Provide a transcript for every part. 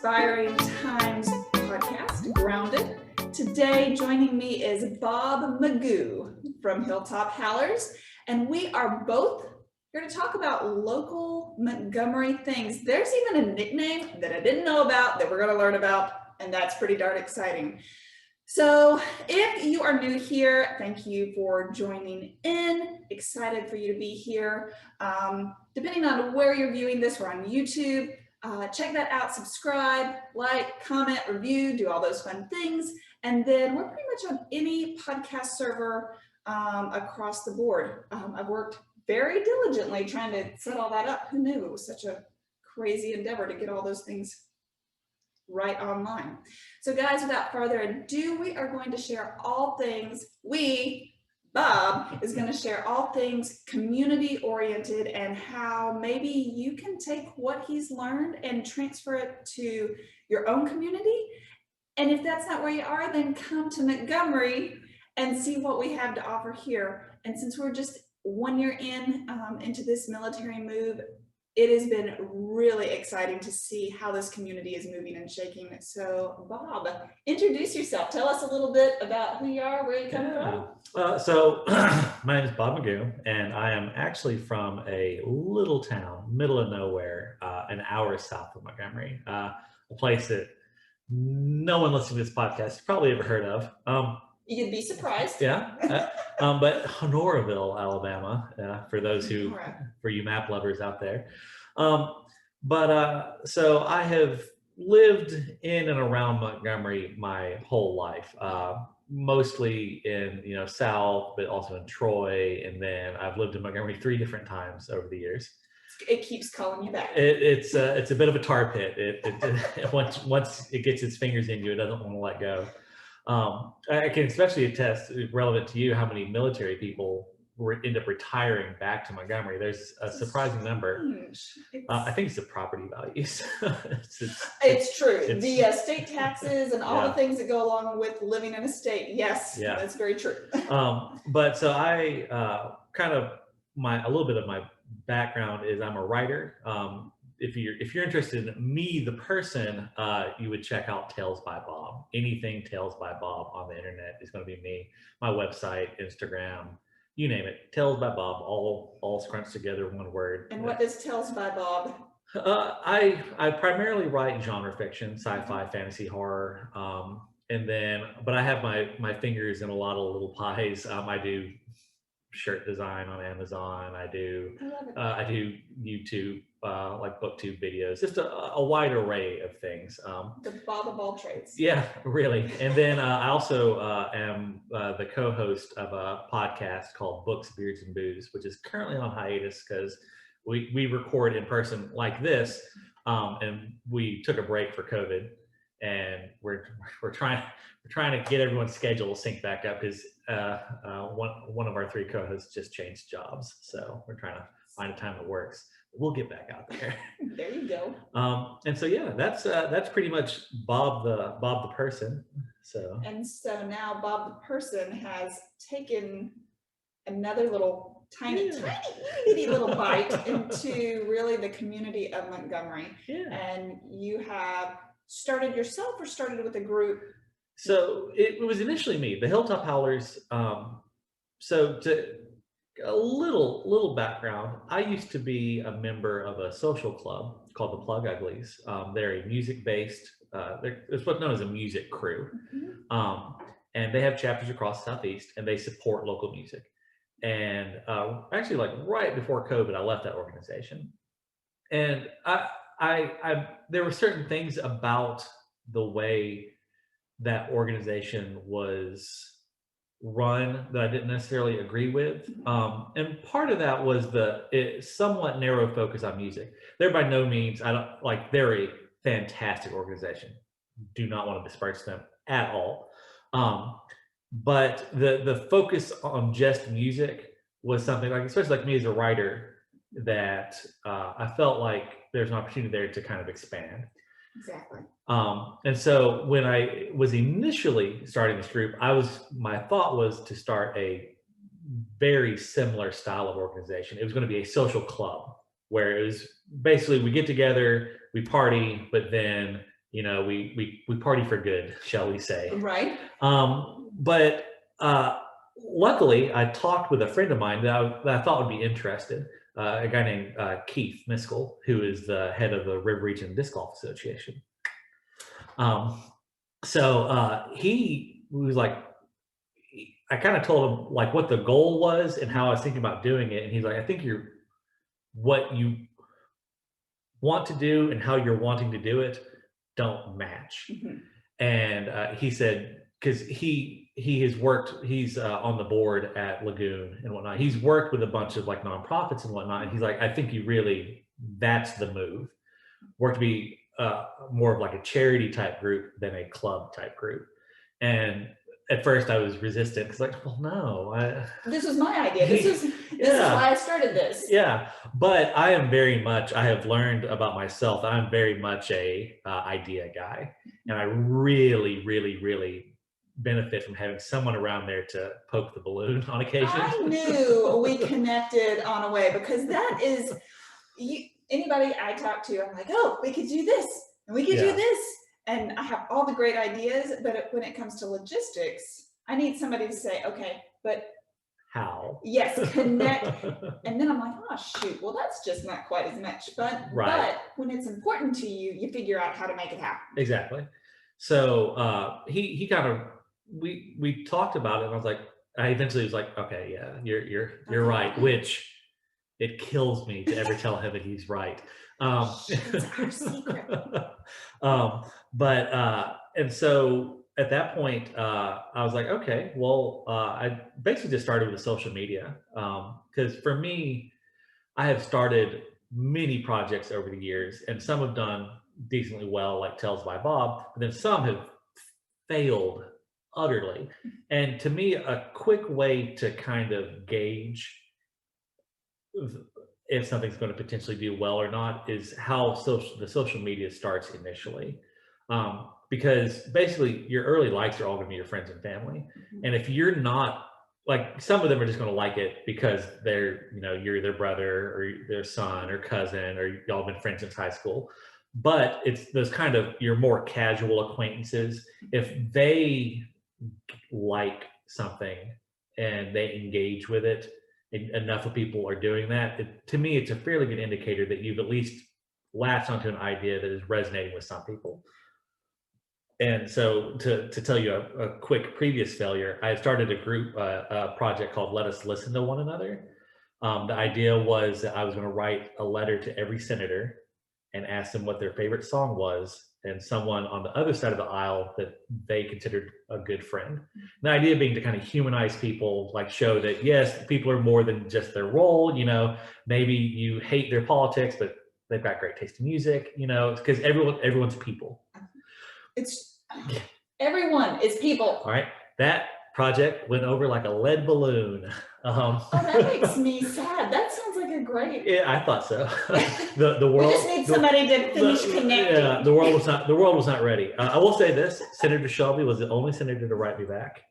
Inspiring Times podcast, Grounded. Today, joining me is Bob McGough from Hilltop Howlers, and we are both here to talk about local Montgomery things. There's even a nickname that I didn't know about that we're going to learn about, and that's pretty darn exciting. So if you are new here, thank you for joining in. Excited for you to be here. Depending on where you're viewing this, we're on YouTube. Check that out, subscribe, like, comment, review, do all those fun things. And then we're pretty much on any podcast server across the board. I've worked very diligently trying to set all that up. Who knew it was such a crazy endeavor to get all those things right online. So guys, without further ado, we are going to share all things. Bob is going to share all things community oriented and how maybe you can take what he's learned and transfer it to your own community. And if that's not where you are, then come to Montgomery and see what we have to offer here. And since we're just 1 year into this military move, it has been really exciting to see how this community is moving and shaking. So Bob, introduce yourself. Tell us a little bit about who you are, where you come from. So my name is Bob McGough, and I am actually from a little town, middle of nowhere, an hour south of Montgomery, a place that no one listening to this podcast has probably ever heard of. You'd be surprised. Yeah, but Honoraville, Alabama, for those for you map lovers out there. So I have lived in and around Montgomery my whole life, mostly in South, but also in Troy, and then I've lived in Montgomery 3 different times over the years. It keeps calling you back. It's a bit of a tar pit. Once it gets its fingers in you, it doesn't want to let go. I can especially attest, relevant to you, how many military people end up retiring back to Montgomery. There's a surprising number. I think it's the property values. It's true. The state taxes and all the things that go along with living in a state. Yes, that's very true. But so I a little bit of my background is I'm a writer. If you're interested in me, the person, you would check out Tales by Bob. Anything Tales by Bob on the internet is going to be me. My website, Instagram, you name it. Tales by Bob, all scrunched together, one word. And what does Tales by Bob? I primarily write genre fiction, sci-fi, fantasy, horror, but I have my fingers in a lot of little pies. I do shirt design on Amazon. I do YouTube, like booktube videos, just a wide array of things. The Bob of all trades. Yeah, really. And then I also am the co-host of a podcast called Books, Beards, and Booze, which is currently on hiatus because we record in person like this, and we took a break for COVID, and we're trying to get everyone's schedule synced back up because one of our 3 co-hosts just changed jobs, so we're trying to find a time that works. We'll get back out there. There you go. And so that's pretty much Bob the person. So now Bob the person has taken another little tiny little bite into really the community of Montgomery. Yeah. And you have started yourself or started with a group? So it was initially me, the Hilltop Howlers. So to a little background, I used to be a member of a social club called the Plug Uglies. They're a music-based, it's what's known as a music crew. And they have chapters across the Southeast, and they support local music. And actually, like right before COVID, I left that organization. And there were certain things about the way that organization was run that I didn't necessarily agree with. And part of that was the somewhat narrow focus on music. They're by no means, they're a fantastic organization. Do not want to disparage them at all. But the focus on just music was something like, especially like me as a writer, that I felt like there's an opportunity there to kind of expand. Exactly. And so when I was initially starting this group, my thought was to start a very similar style of organization. It was going to be a social club where it was basically we get together, we party, but then we party for good, shall we say. Right. But luckily, I talked with a friend of mine that I thought would be interested, a guy named Keith Miskell, who is the head of the River Region Disc Golf Association. So he was like, I kind of told him like what the goal was and how I was thinking about doing it. And he's like, I think what you want to do and how you're wanting to do it don't match. Mhm. And he said, because he's on the board at Lagoon and whatnot. He's worked with a bunch of like nonprofits and whatnot. And he's like, I think that's the move. Work to be more of like a charity type group than a club type group. And at first I was resistant because like, well, no, this was my idea. This is why I started this. Yeah, but I have learned about myself. I'm very much a idea guy, and I really, really, really benefit from having someone around there to poke the balloon on occasion. I knew we connected on a way, because that is, anybody I talk to, I'm like, oh, we could do this and we could do this. And I have all the great ideas, but when it comes to logistics, I need somebody to say, okay, but how? Yes, connect. And then I'm like, oh shoot, well that's just not quite as much fun. Right. But when it's important to you, you figure out how to make it happen. Exactly. So he kind of we talked about it, and I was like, I eventually was like, okay, yeah, you're right, which it kills me to ever tell him that he's right. It's our secret. And so at that point, I was like, okay, well, I basically just started with the social media. Because for me, I have started many projects over the years, and some have done decently well, like Tales by Bob, but then some have failed utterly. And to me, a quick way to kind of gauge if something's going to potentially do well or not is how the social media starts initially. Because basically your early likes are all going to be your friends and family. And if you're not, like, some of them are just going to like it because you're their brother or their son or cousin, or y'all been friends since high school. But it's those kind of your more casual acquaintances. If they like something and they engage with it, enough of people are doing that, to me, it's a fairly good indicator that you've at least latched onto an idea that is resonating with some people. And so to tell you a quick previous failure, I started a project called Let Us Listen to One Another. The idea was that I was going to write a letter to every senator and ask them what their favorite song was, and someone on the other side of the aisle that they considered a good friend. The idea being to kind of humanize people, like show that, yes, people are more than just their role. Maybe you hate their politics, but they've got great taste in music, because everyone's people. Everyone is people. All right. That project went over like a lead balloon. That makes me sad. That sounds like a great. Yeah, I thought so. The world. We just need somebody to finish connecting. Yeah, the world was not ready. I will say this: Senator Shelby was the only senator to write me back.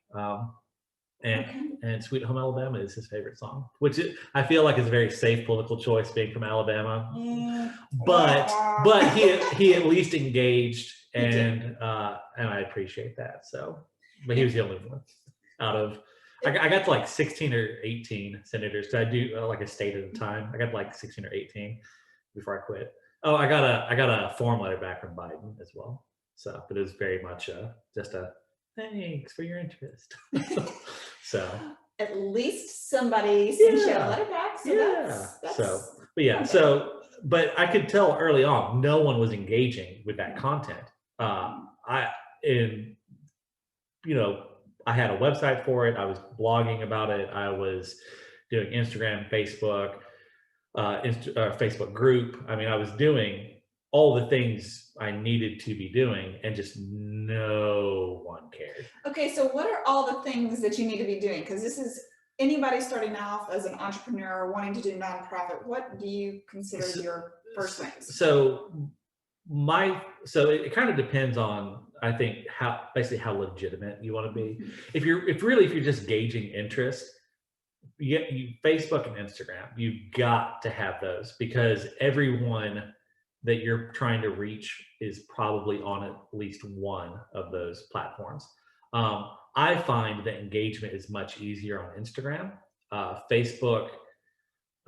And Sweet Home Alabama is his favorite song, which I feel like is a very safe political choice, being from Alabama. But he at least engaged, and I appreciate that. So, but he was the only one out of. I got to like 16 or 18 senators. So I do like a state at a time. I got like 16 or 18 before I quit. Oh, I got a form letter back from Biden as well. So, but it was very much just a thanks for your interest. So at least somebody sent you a letter back. So but I could tell early on no one was engaging with that content. I had a website for it. I was blogging about it. I was doing Instagram, Facebook, Facebook group. I mean, I was doing all the things I needed to be doing, and just no one cared. Okay, so what are all the things that you need to be doing? Because this is anybody starting off as an entrepreneur wanting to do nonprofit. What do you consider your first things? So it kind of depends on, I think, how legitimate you want to be. If you're just gauging interest, you Facebook and Instagram, you've got to have those, because everyone that you're trying to reach is probably on at least one of those platforms. I find that engagement is much easier on Instagram. Facebook,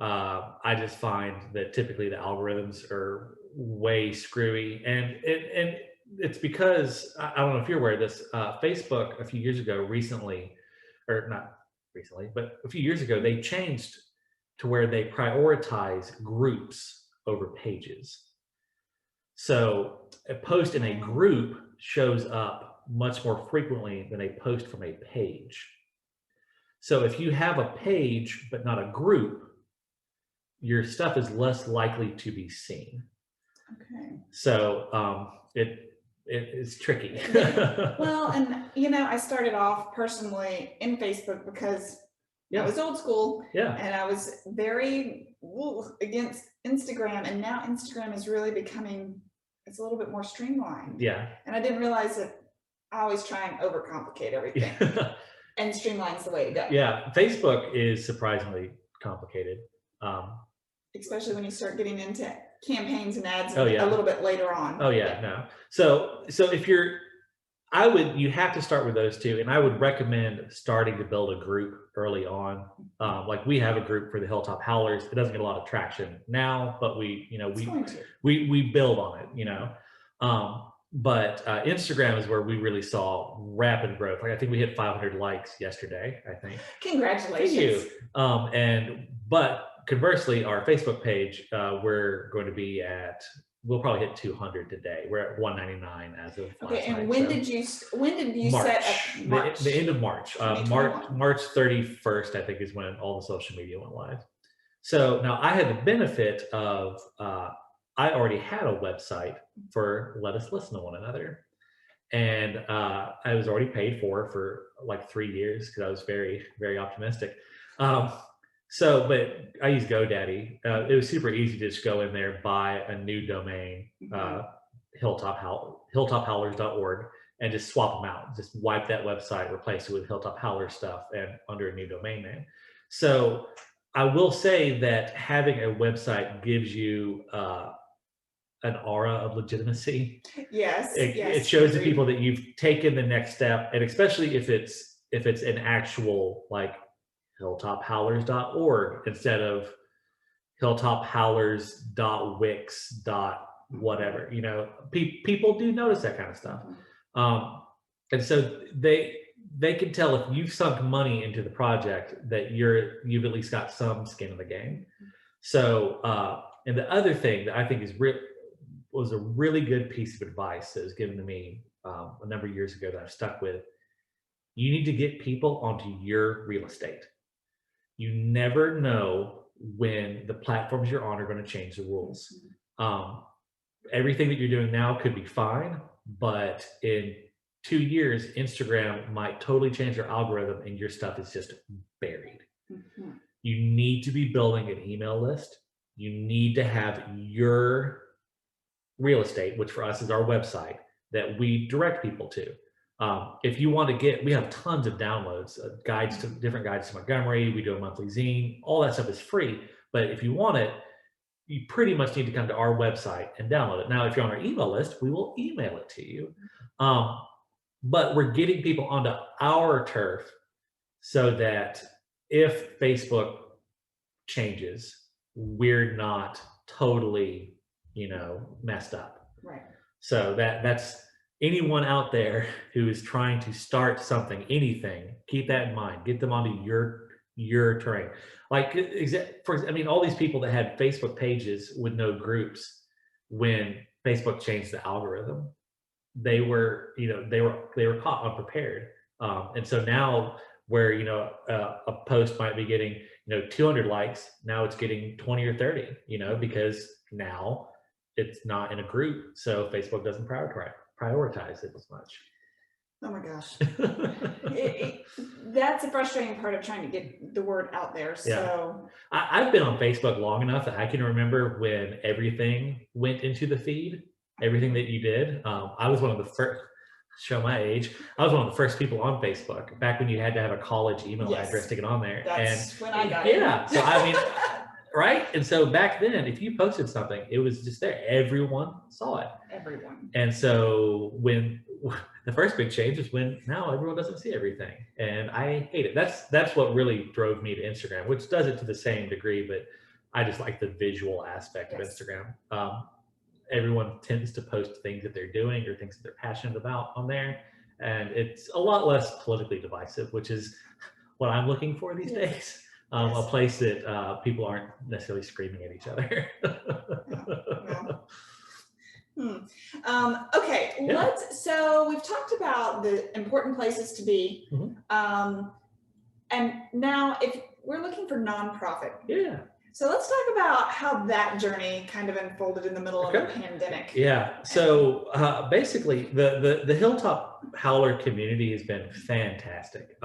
I just find that typically the algorithms are way screwy, and it's because I don't know if you're aware of this. Facebook a few years ago, or not recently, but a few years ago, they changed to where they prioritize groups over pages. So a post in a group shows up much more frequently than a post from a page. So if you have a page but not a group, your stuff is less likely to be seen. Okay. So it's tricky. Well, and I started off personally in Facebook because I was old school, and I was very against Instagram, and now Instagram is really becoming, it's a little bit more streamlined. Yeah. And I didn't realize that I always try and overcomplicate everything, and streamline's the way to go. Yeah, Facebook is surprisingly complicated. Especially when you start getting into campaigns and ads a little bit later on. Oh yeah, no. So if you have to start with those two, and I would recommend starting to build a group early on. Like we have a group for the Hilltop Howlers. It doesn't get a lot of traction now, but we build on it, But Instagram is where we really saw rapid growth. Like I think we hit 500 likes yesterday, I think. Congratulations. Thank you. But conversely, our Facebook page, we're going to be we'll probably hit 200 today. We're at 199 as of last night. And when did you March, set up March? The end of March. March 31st, I think, is when all the social media went live. So now I had the benefit of, I already had a website for Let Us Listen to One Another. And I was already paid for like 3 years because I was very, very optimistic. But I use GoDaddy. It was super easy to just go in there, buy a new domain, hilltophowlers.org, and just swap them out. Just wipe that website, replace it with Hilltop Howler stuff, and under a new domain name. So I will say that having a website gives you an aura of legitimacy. Yes. It shows the people that you've taken the next step, and especially if it's an actual like hilltophowlers.org instead of hilltophowlers.wix. Whatever, people do notice that kind of stuff. And so they can tell if you've sunk money into the project that you've at least got some skin in the game. So and the other thing that I think was a really good piece of advice that was given to me a number of years ago that I've stuck with. You need to get people onto your real estate. You never know when the platforms you're on are going to change the rules. Everything that you're doing now could be fine, but in 2 years, Instagram might totally change their algorithm and your stuff is just buried. You need to be building an email list. You need to have your real estate, which for us is our website, that we direct people to. If you want to we have tons of downloads, different guides to Montgomery. We do a monthly zine. All that stuff is free. But if you want it, you pretty much need to come to our website and download it. Now, if you're on our email list, we will email it to you. But we're getting people onto our turf so that if Facebook changes, we're not totally, messed up. Right. So that's anyone out there who is trying to start something, anything, keep that in mind. Get them onto your terrain. Like, all these people that had Facebook pages with no groups when Facebook changed the algorithm, they were caught unprepared. And so now where, a post might be getting, 200 likes, now it's getting 20 or 30, because now it's not in a group. So Facebook doesn't prioritize it as much. Oh my gosh. That's a frustrating part of trying to get the word out there. So I've been on Facebook long enough that I can remember when everything went into the feed, everything that you did. I was one of the first, show my age, I was one of the first people on Facebook back when you had to have a college email address to get on there. That's when I got it. Yeah. So Right. And so back then, if you posted something, it was just there. Everyone saw it. Everyone. And so when the first big change is when now everyone doesn't see everything. And I hate it. That's what really drove me to Instagram, which does it to the same degree, but I just like the visual aspect of Instagram. Everyone tends to post things that they're doing or things that they're passionate about on there. And it's a lot less politically divisive, which is what I'm looking for these days. A place that people aren't necessarily screaming at each other. Okay, so we've talked about the important places to be. And now if we're looking for nonprofit. So let's talk about how that journey kind of unfolded in the middle of a pandemic. So basically the Hilltop Howler community has been fantastic.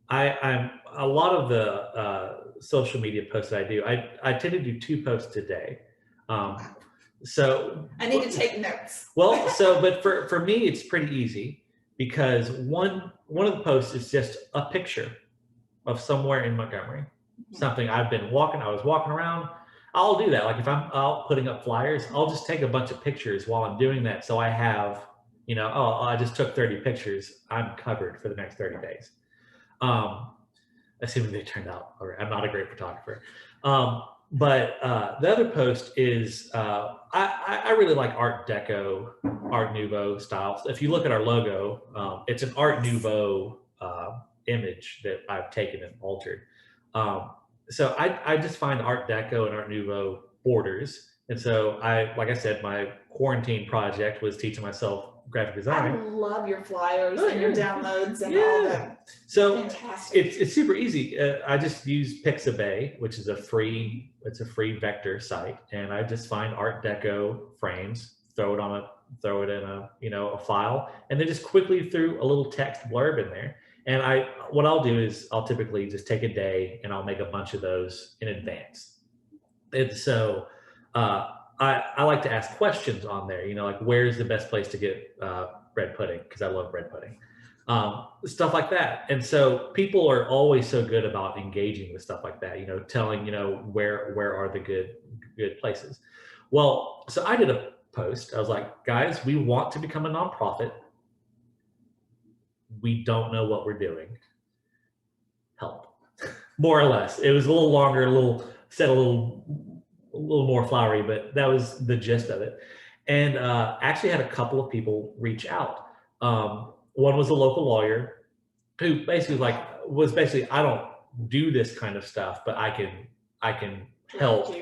I'm a lot of the social media posts that I do, I tend to do 2 posts a day. So I need to take notes. But for me, it's pretty easy because one of the posts is just a picture of somewhere in Montgomery, something I was walking around. I'll do that. Like if I'm out putting up flyers, I'll just take a bunch of pictures while I'm doing that. So I have, I just took 30 pictures. I'm covered for the next 30 days. Assuming they turned out all right. I'm not a great photographer. But the other post is, I really like Art Deco, Art Nouveau styles. If you look at our logo, it's an Art Nouveau image that I've taken and altered. So I just find Art Deco and Art Nouveau borders. And so like I said, my quarantine project was teaching myself graphic design. I love your flyers and your downloads and all that. So fantastic. It's super easy. I just use Pixabay, which is a free vector site, and I just find Art Deco frames, throw it in a file, and then just quickly threw a little text blurb in there. And what I'll do is I'll typically just take a day and I'll make a bunch of those in advance. And so I like to ask questions on there, like where's the best place to get bread pudding? Because I love bread pudding, stuff like that. And so people are always so good about engaging with stuff like that, telling, where are the good places. Well, so I did a post. I was like, guys, we want to become a nonprofit. We don't know what we're doing. Help, more or less. It was a little longer, a little more flowery, but that was the gist of it. And actually had a couple of people reach out. One was a local lawyer who basically was I don't do this kind of stuff, but I can help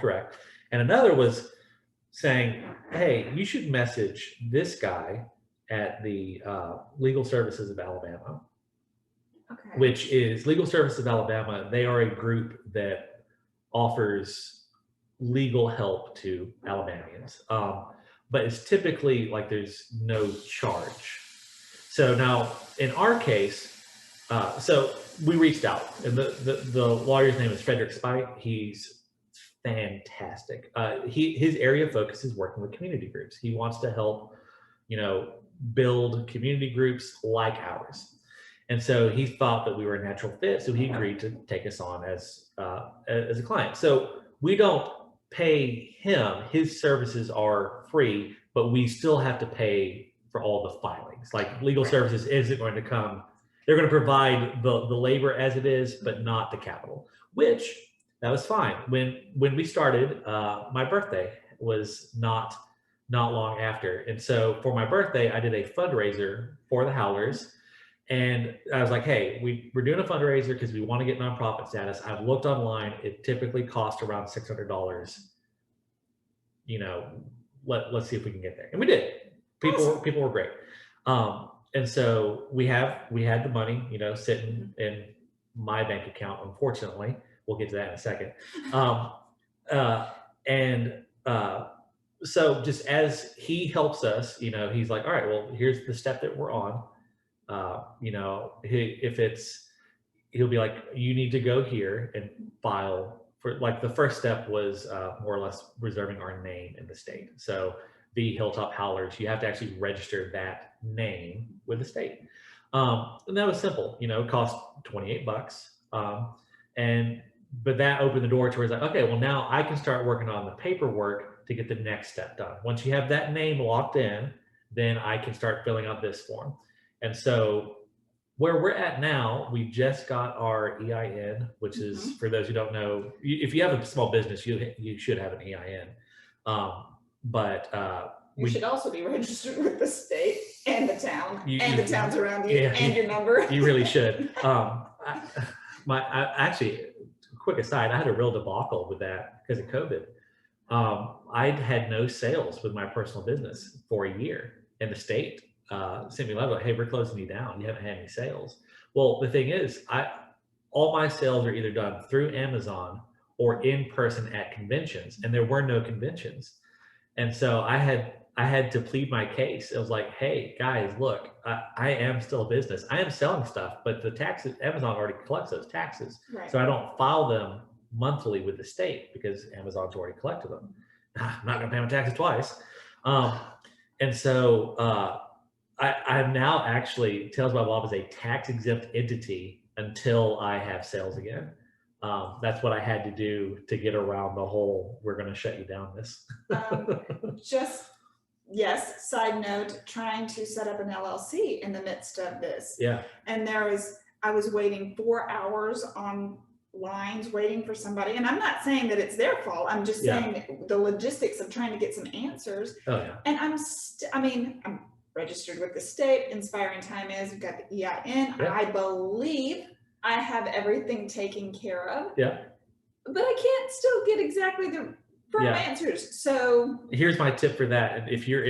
direct. And another was saying, hey, you should message this guy at the Legal Services of Alabama, which is Legal Services of Alabama. They are a group that offers legal help to Alabamians, but it's typically there's no charge. So now in our case, so we reached out, and the lawyer's name is Frederick Spite. He's fantastic. His area of focus is working with community groups. He wants to help, build community groups like ours. And so he thought that we were a natural fit, so he agreed to take us on as a client. So we don't pay him. His services are free, but we still have to pay for all the filings. Like legal services isn't going to come. They're going to provide the labor as it is, but not the capital, which that was fine. When we started, my birthday was not long after. And so for my birthday, I did a fundraiser for the Howlers. And I was like, hey, we're doing a fundraiser because we want to get nonprofit status. I've looked online. It typically costs around $600. Let's see if we can get there. And we did. People were great. And so we had the money, sitting in my bank account, unfortunately. We'll get to that in a second. So just as he helps us, he's like, all right, well, here's the step that we're on. He'll be like, you need to go here and file for, the first step was more or less reserving our name in the state. So the Hilltop Howlers, you have to actually register that name with the state. And that was simple, it cost $28. And but that opened the door to where it's like, okay, well, now I can start working on the paperwork to get the next step done. Once you have that name locked in, then I can start filling out this form. And so where we're at now, we just got our EIN, which is, for those who don't know, if you have a small business, you should have an EIN. You should also be registered with the state and the town and the towns around you, yeah, and your number. You really should. Actually, quick aside, I had a real debacle with that because of COVID. I had no sales with my personal business for a year, and the state sent me a letter like, hey, we're closing you down. You haven't had any sales. Well, the thing is, all my sales are either done through Amazon or in person at conventions, and there were no conventions. And so I had to plead my case. It was like, hey guys, look, I am still a business. I am selling stuff, but the taxes, Amazon already collects those taxes. Right. So I don't file them monthly with the state because Amazon's already collected them. I'm not gonna pay my taxes twice. And so I'm now actually, Tails by Bob is a tax exempt entity until I have sales again. That's what I had to do to get around the whole, we're going to shut you down this. Yes, side note, trying to set up an LLC in the midst of this. Yeah. And I was waiting 4 hours on lines waiting for somebody. And I'm not saying that it's their fault. I'm just saying the logistics of trying to get some answers. Oh yeah. And I'm registered with the state. Inspiring Time is, we've got the EIN. Yeah. I believe I have everything taken care of. Yeah. But I can't still get exactly the firm answers. So here's my tip for that. If you're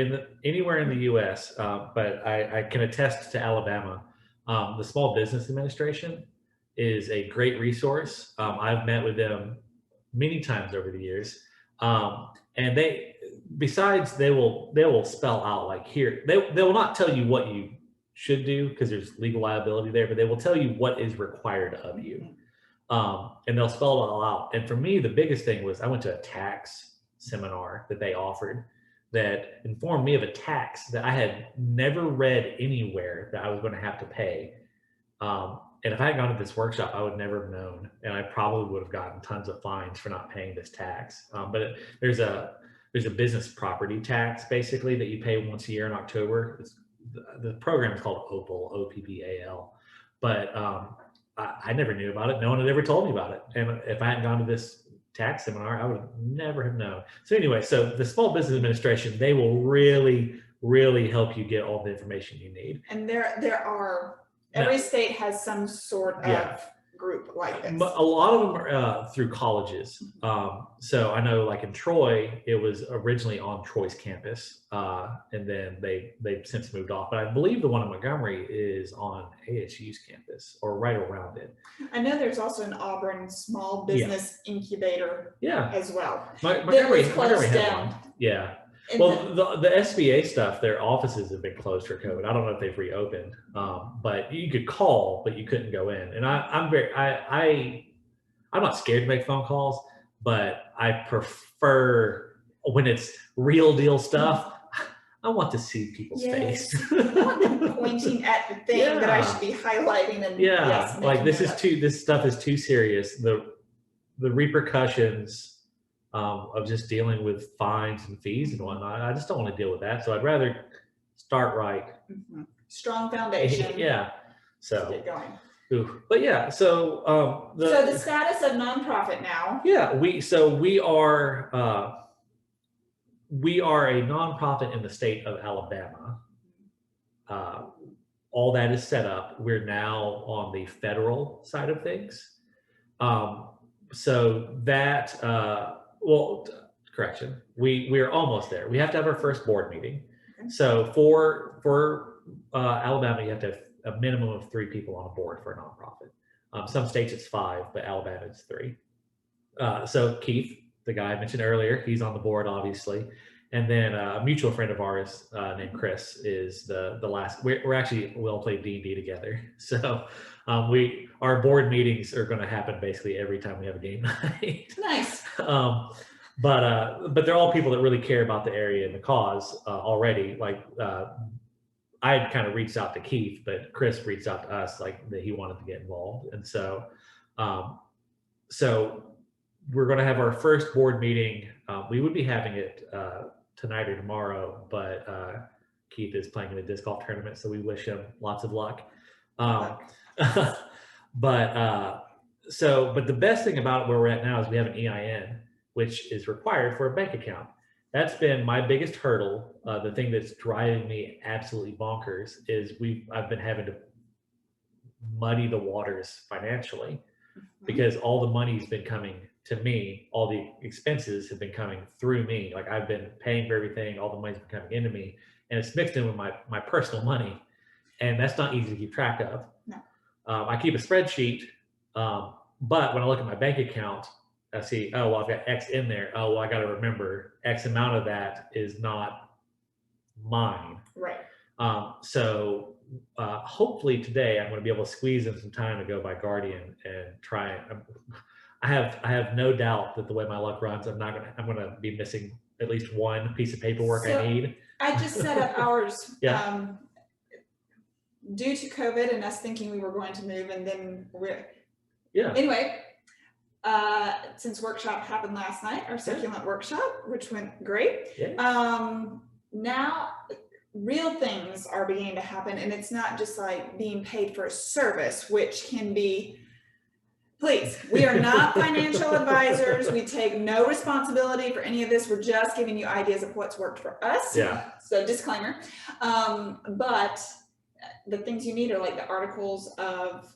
anywhere in the US, but I can attest to Alabama, the Small Business Administration is a great resource. I've met with them many times over the years. And they will spell out like here, they will not tell you what you should do because there's legal liability there, but they will tell you what is required of you. And they'll spell it all out. And for me, the biggest thing was I went to a tax seminar that they offered that informed me of a tax that I had never read anywhere that I was going to have to pay. And if I had gone to this workshop, I would never have known. And I probably would have gotten tons of fines for not paying this tax. But there's a business property tax basically that you pay once a year in October. The program is called OPAL, OPPAL. But I never knew about it. No one had ever told me about it. And if I hadn't gone to this tax seminar, I would never have known. So anyway, so the Small Business Administration, they will really, really help you get all the information you need. And there are, every state has some sort of group like this. A lot of them are through colleges. So I know like in Troy, it was originally on Troy's campus. And then they've since moved off. But I believe the one in Montgomery is on ASU's campus or right around it. I know there's also an Auburn small business incubator as well. Montgomery closed down. Yeah. Well, the SBA stuff, their offices have been closed for COVID. I don't know if they've reopened, but you could call, but you couldn't go in. And I'm not scared to make phone calls, but I prefer when it's real deal stuff. I want to see people's face. I want them pointing at the thing that I should be highlighting. And like this stuff is too serious. The repercussions of just dealing with fines and fees and whatnot. I just don't want to deal with that. So I'd rather start right. Strong foundation. So get going. But so the status of nonprofit now. We are a nonprofit in the state of Alabama. All that is set up. We're now on the federal side of things. So that correction. We're almost there. We have to have our first board meeting. Okay. So for Alabama, you have to have a minimum of 3 people on a board for a nonprofit. Some states it's 5, but Alabama it's 3. So Keith, the guy I mentioned earlier, he's on the board, obviously. And then a mutual friend of ours named Chris is the last. We all play D&D together. So our board meetings are going to happen basically every time we have a game night. Nice. But they're all people that really care about the area and the cause already. Like I had kind of reached out to Keith, but Chris reached out to us like that he wanted to get involved. And so so we're going to have our first board meeting. We would be having it tonight or tomorrow, but Keith is playing in a disc golf tournament, so we wish him lots of luck. But the best thing about where we're at now is we have an EIN, which is required for a bank account. That's been my biggest hurdle. The thing that's driving me absolutely bonkers is I've been having to muddy the waters financially, because all the money's been coming to me, all the expenses have been coming through me. Like, I've been paying for everything, all the money's been coming into me, and it's mixed in with my personal money, and that's not easy to keep track of. No. I keep a spreadsheet, but when I look at my bank account, I see, oh, well, I've got X in there. Oh, well, I got to remember X amount of that is not mine. Right. So hopefully today I'm going to be able to squeeze in some time to go by Guardian and try it. I have no doubt that the way my luck runs, I'm going to be missing at least one piece of paperwork So, I need. I just set up ours. Yeah. Due to COVID and us thinking we were going to move, and then Yeah. Anyway, since workshop happened last night, our succulent workshop, which went great. Yeah. Now real things are beginning to happen, and it's not just like being paid for a service, which can be, please, we are not financial advisors. We take no responsibility for any of this. We're just giving you ideas of what's worked for us. Yeah. So disclaimer. But the things you need are like the articles of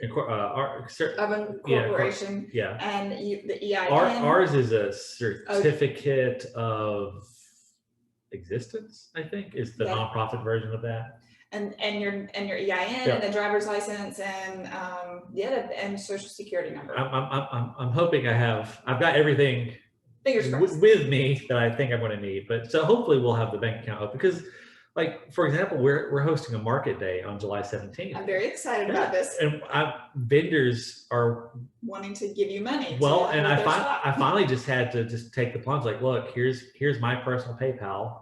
incorporation, yeah, and the EIN. Ours is a certificate of existence, I think, is the nonprofit version of that. And your EIN and the driver's license and and social security number. I'm hoping I've got everything with me that I think I'm going to need. But so hopefully we'll have the bank account open, because, like, for example, we're hosting a market day on July 17th. I'm very excited about this. And vendors are wanting to give you money. Well, and I finally just had to just take the plunge. Like, look, here's my personal PayPal.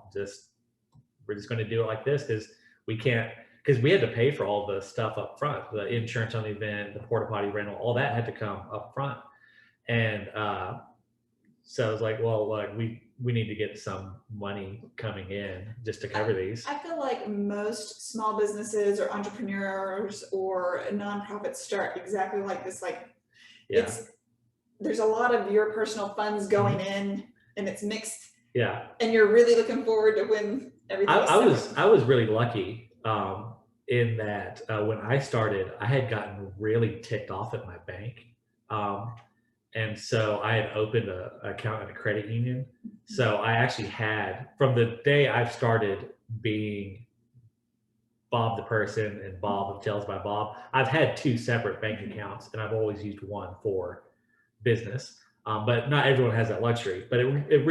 We're just going to do it like this, because we can't, because we had to pay for all the stuff up front, the insurance on the event, the porta potty rental, all that had to come up front. And so I was like, well, look, we need to get some money coming in just to cover these. I feel like most small businesses or entrepreneurs or nonprofits start exactly like this. Like, there's a lot of your personal funds going in, and it's mixed. Yeah. And you're really looking forward to when everything. I was really lucky in that when I started, I had gotten really ticked off at my bank. And so I had opened an account at a credit union. So I actually had, from the day I've started being Bob the person and Bob of Tales by Bob, I've had two separate bank accounts, and I've always used one for business. But not everyone has that luxury. But it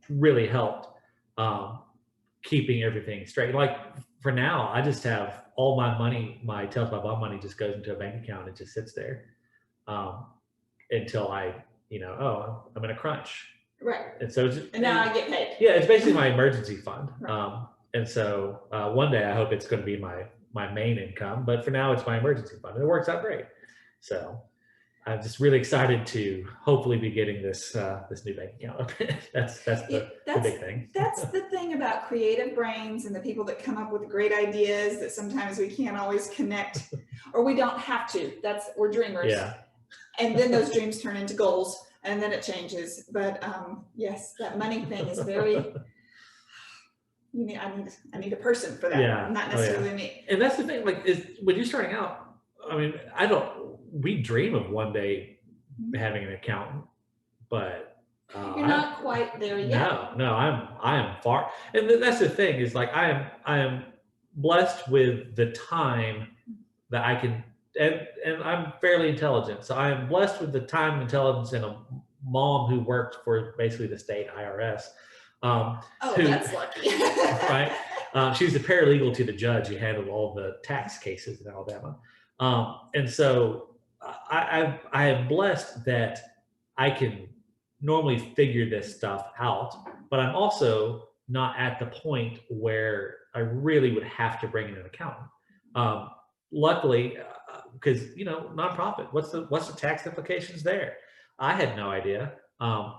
really helped keeping everything straight. Like, for now, I just have all my money, my Tales by Bob money, just goes into a bank account and just sits there. Until I'm in a crunch. Right. And so now I get paid. Yeah, it's basically my emergency fund. Right. And so one day I hope it's going to be my main income, but for now it's my emergency fund, and it works out great. So I'm just really excited to hopefully be getting this new bank account. That's the big thing. That's the thing about creative brains and the people that come up with great ideas that sometimes we can't always connect, or we don't have to. We're dreamers. Yeah. And then those dreams turn into goals, and then it changes. But yes, that money thing is very. I need a person for that, not necessarily me. And that's the thing. Like, when you're starting out, I mean, we dream of one day having an accountant, but you're not quite there yet. No, I am far. And that's the thing, is like I am blessed with the time that I can. And I'm fairly intelligent, so I am blessed with the time and intelligence, and a mom who worked for basically the state IRS. That's lucky. Right? She was a paralegal to the judge who handled all the tax cases in Alabama. And so I am blessed that I can normally figure this stuff out, but I'm also not at the point where I really would have to bring in an accountant. luckily, because nonprofit, what's the tax implications there? I had no idea.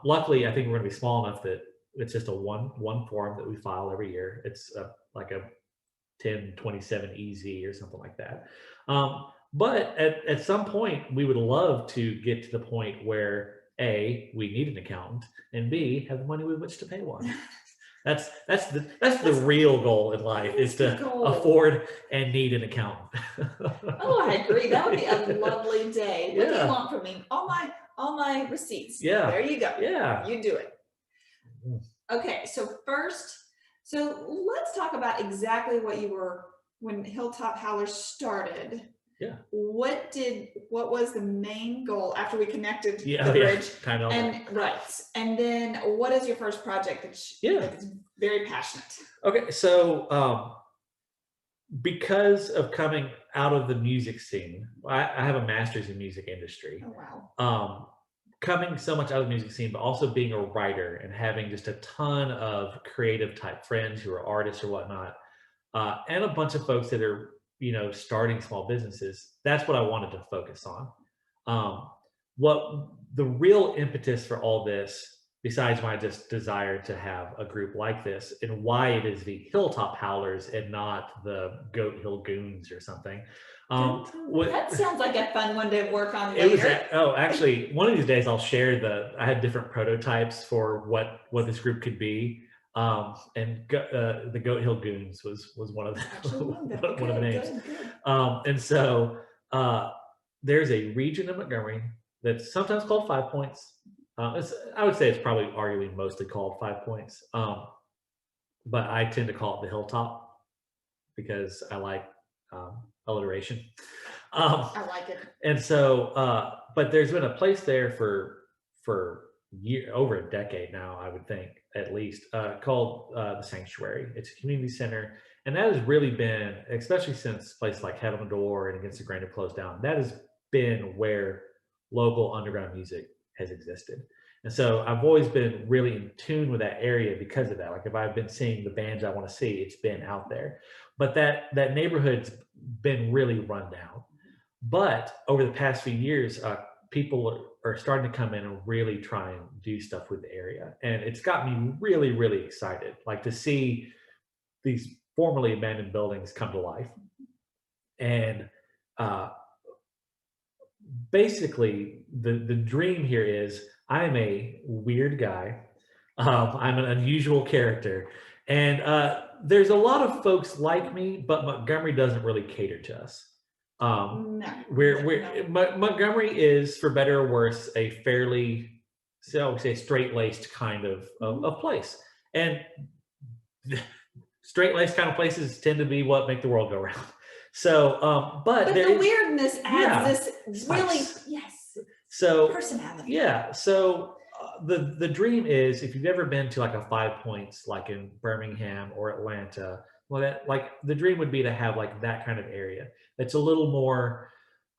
Luckily, I think we're going to be small enough that it's just a one form that we file every year. It's like a 1027 EZ or something like that. But at some point, we would love to get to the point where A, we need an accountant, and B, have the money with which to pay one. That's the real goal in life, is to afford and need an accountant. Oh, I agree. That would be a lovely day. What do Yeah. you want from me? All my receipts. Yeah. There you go. Yeah. You do it. Okay, so let's talk about exactly what you were when Hilltop Howlers started. Yeah. What was the main goal after we connected the bridge? Yeah, kind of. And then what is your first project that's very passionate? Okay, so because of coming out of the music scene, I have a master's in music industry. Oh, wow. Coming so much out of the music scene, but also being a writer and having just a ton of creative type friends who are artists or whatnot, and a bunch of folks that are, starting small businesses. That's what I wanted to focus on. What the real impetus for all this, besides my just desire to have a group like this, and why it is the Hilltop Howlers and not the Goat Hill Goons or something. That sounds like a fun one to work on later. Actually, one of these days I'll share I had different prototypes for what this group could be. And the Goat Hill Goons was one of one of the names. Good. And so there's a region of Montgomery that's sometimes called 5 Points. I would say it's probably arguably mostly called 5 Points. But I tend to call it the Hilltop because I like alliteration. I like it. And so, but there's been a place there for over a decade now, I would think, at least, called the Sanctuary. It's a community center, and that has really been, especially since places like Head on the Door and Against the Grain have closed down, that has been where local underground music has existed. And so I've always been really in tune with that area because of that. Like if I've been seeing the bands I want to see, it's been out there. But that neighborhood's been really run down. But over the past few years, people are starting to come in and really try and do stuff with the area. And it's got me really, really excited, like to see these formerly abandoned buildings come to life. And basically the dream here is I am a weird guy. I'm an unusual character. And there's a lot of folks like me, but Montgomery doesn't really cater to us. Montgomery is, for better or worse, a fairly, I would say, straight-laced kind of place. And straight-laced kind of places tend to be what make the world go round. So, but the weirdness adds this really, personality. Yeah. So the dream is, if you've ever been to like a 5 Points, like in Birmingham or Atlanta, well, the dream would be to have like that kind of area. That's a little more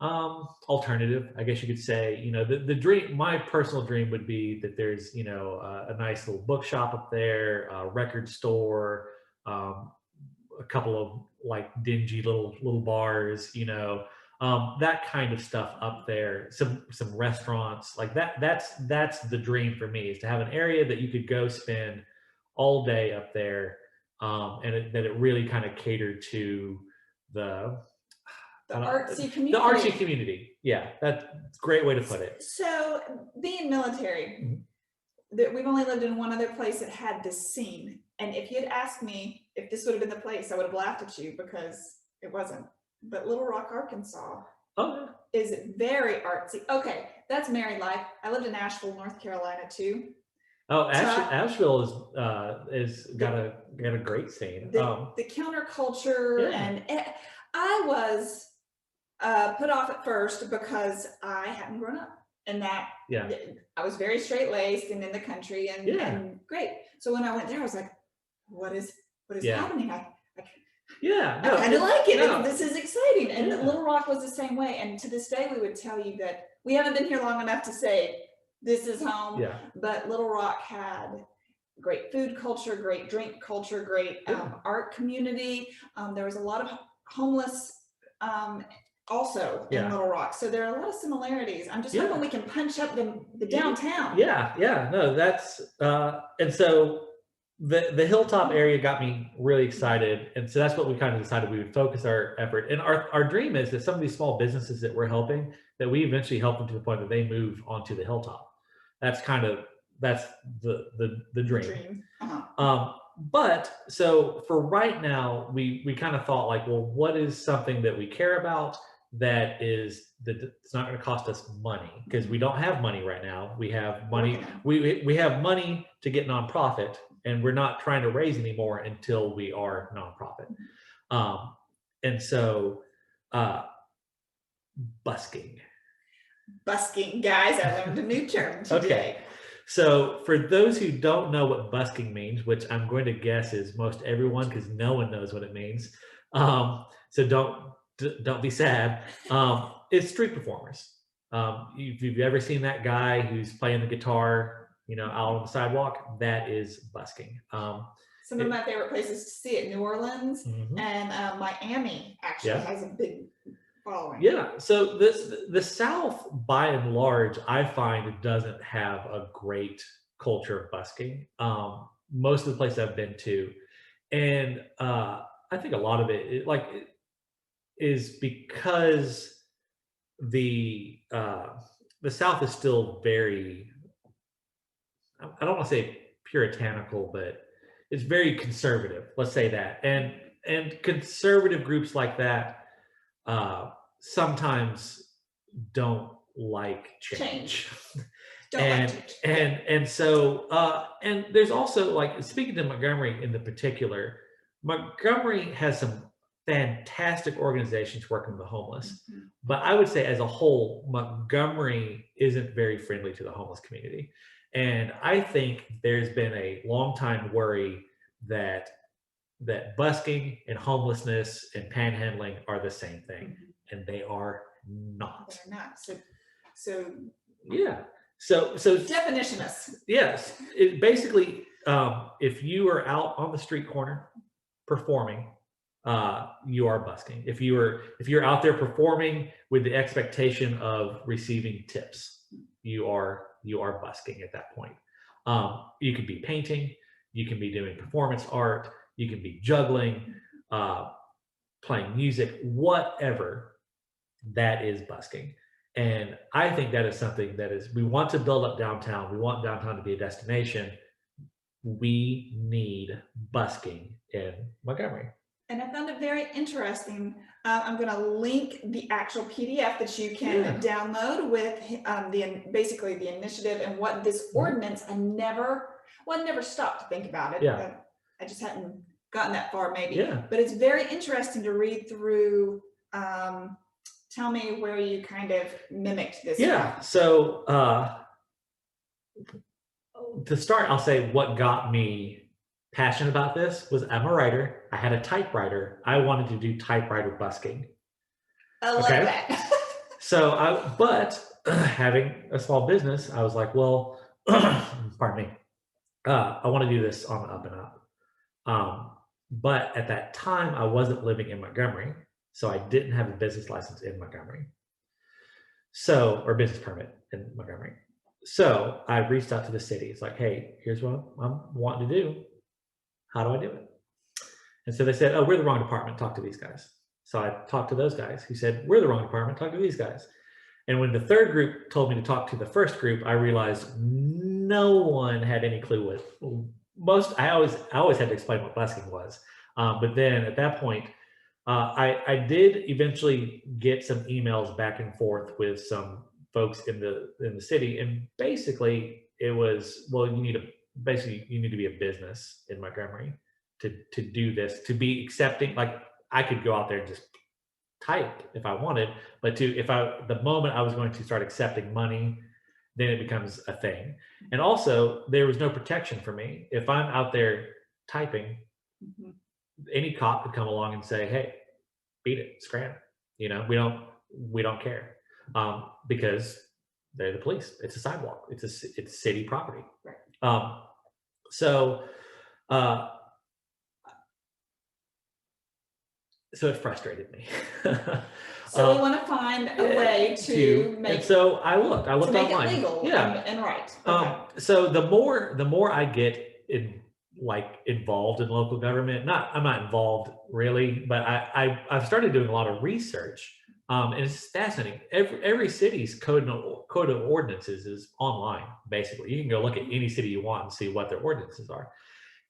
alternative, I guess you could say. The dream, my personal dream would be that there's, a nice little bookshop up there, a record store, a couple of like dingy little bars, that kind of stuff up there. Some restaurants like that. That's the dream for me, is to have an area that you could go spend all day up there, and that it really kind of catered to the artsy community. The artsy community. Yeah, that's a great way to put it. So being military, that we've only lived in one other place that had this scene. And if you had asked me if this would have been the place, I would have laughed at you because it wasn't. But Little Rock, Arkansas is very artsy. Okay, that's married life. I lived in Asheville, North Carolina too. Oh, Asheville is got a great scene. The counterculture, and I was put off at first because I hadn't grown up. And that I was very straight-laced and in the country and great. So when I went there, I was like, what is happening? I kind of like it. No. This is exciting. And Little Rock was the same way. And to this day, we would tell you that we haven't been here long enough to say this is home. Yeah. But Little Rock had great food culture, great drink culture, great art community. There was a lot of homeless also in Yeah. Little Rock. So there are a lot of similarities. I'm just Yeah. hoping we can punch up the downtown. Yeah, no, that's and so the Hilltop area got me really excited, and so that's what we kind of decided we would focus our effort. And our dream is that some of these small businesses that we're helping, that we eventually help them to the point that they move onto the Hilltop. That's kind of that's the dream. But so for right now, we kind of thought like, well, what is something that we care about that it's not going to cost us money, because we don't have money right now. We have money. We have money to get nonprofit, and we're not trying to raise any more until we are nonprofit. And so busking. Busking, guys, I learned a new term today. Okay. So for those who don't know what busking means, which I'm going to guess is most everyone, because no one knows what it means. So don't be sad. It's street performers. If you've ever seen that guy who's playing the guitar, out on the sidewalk, that is busking. Some of my favorite places to see it: New Orleans and Miami actually has a big following. Yeah. So the South, by and large, I find doesn't have a great culture of busking. Most of the places I've been to, and I think a lot of it is because the South is still very, I don't want to say puritanical, but it's very conservative. Let's say that, and conservative groups like that sometimes don't like change. And so and there's also, like, speaking to Montgomery in the particular, Montgomery has some fantastic organizations working with the homeless, but I would say as a whole, Montgomery isn't very friendly to the homeless community. And I think there's been a long time worry that busking and homelessness and panhandling are the same thing, and they are not. They're not. So yeah. So definition us. Yes, it basically, if you are out on the street corner performing, you are busking. If you're out there performing with the expectation of receiving tips, you are busking at that point. You could be painting, you can be doing performance art, you can be juggling, playing music, whatever. That is busking. And I think that is something that we want to build up downtown. We want downtown to be a destination. We need busking in Montgomery. And I found it very interesting. I'm going to link the actual PDF that you can download with basically the initiative and what this ordinance. I never stopped to think about it. Yeah. I just hadn't gotten that far, maybe. Yeah. But it's very interesting to read through. Tell me where you kind of mimicked this. Yeah. So to start, I'll say what got me passionate about this was I'm a writer. I had a typewriter. I wanted to do typewriter busking. I love that. So but having a small business, I was like, well, pardon me. I want to do this on the up and up. But at that time, I wasn't living in Montgomery. So I didn't have a business license in Montgomery. Or business permit in Montgomery. So I reached out to the city. It's like, hey, here's what I'm wanting to do. How do I do it? And so they said, oh, we're the wrong department. Talk to these guys. So I talked to those guys who said, we're the wrong department. Talk to these guys. And when the third group told me to talk to the first group, I realized no one had any clue what I always had to explain what busking was. But then at that point, I did eventually get some emails back and forth with some folks in the city, and basically it was, well, you need to be a business in Montgomery to do this, to be accepting. Like, I could go out there and just type if I wanted, but the moment I was going to start accepting money, then it becomes a thing. And also, there was no protection for me. If I'm out there typing, any cop could come along and say, hey, beat it, scram. We don't care, because they're the police. It's a sidewalk. It's city property. Right. so it frustrated me. So we want to find a way to make and so I looked online. it legal Yeah. and right. Okay. So the more I get involved in local government, I'm not involved really, but I've started doing a lot of research. And it's fascinating. Every city's code of ordinances is online. Basically, you can go look at any city you want and see what their ordinances are.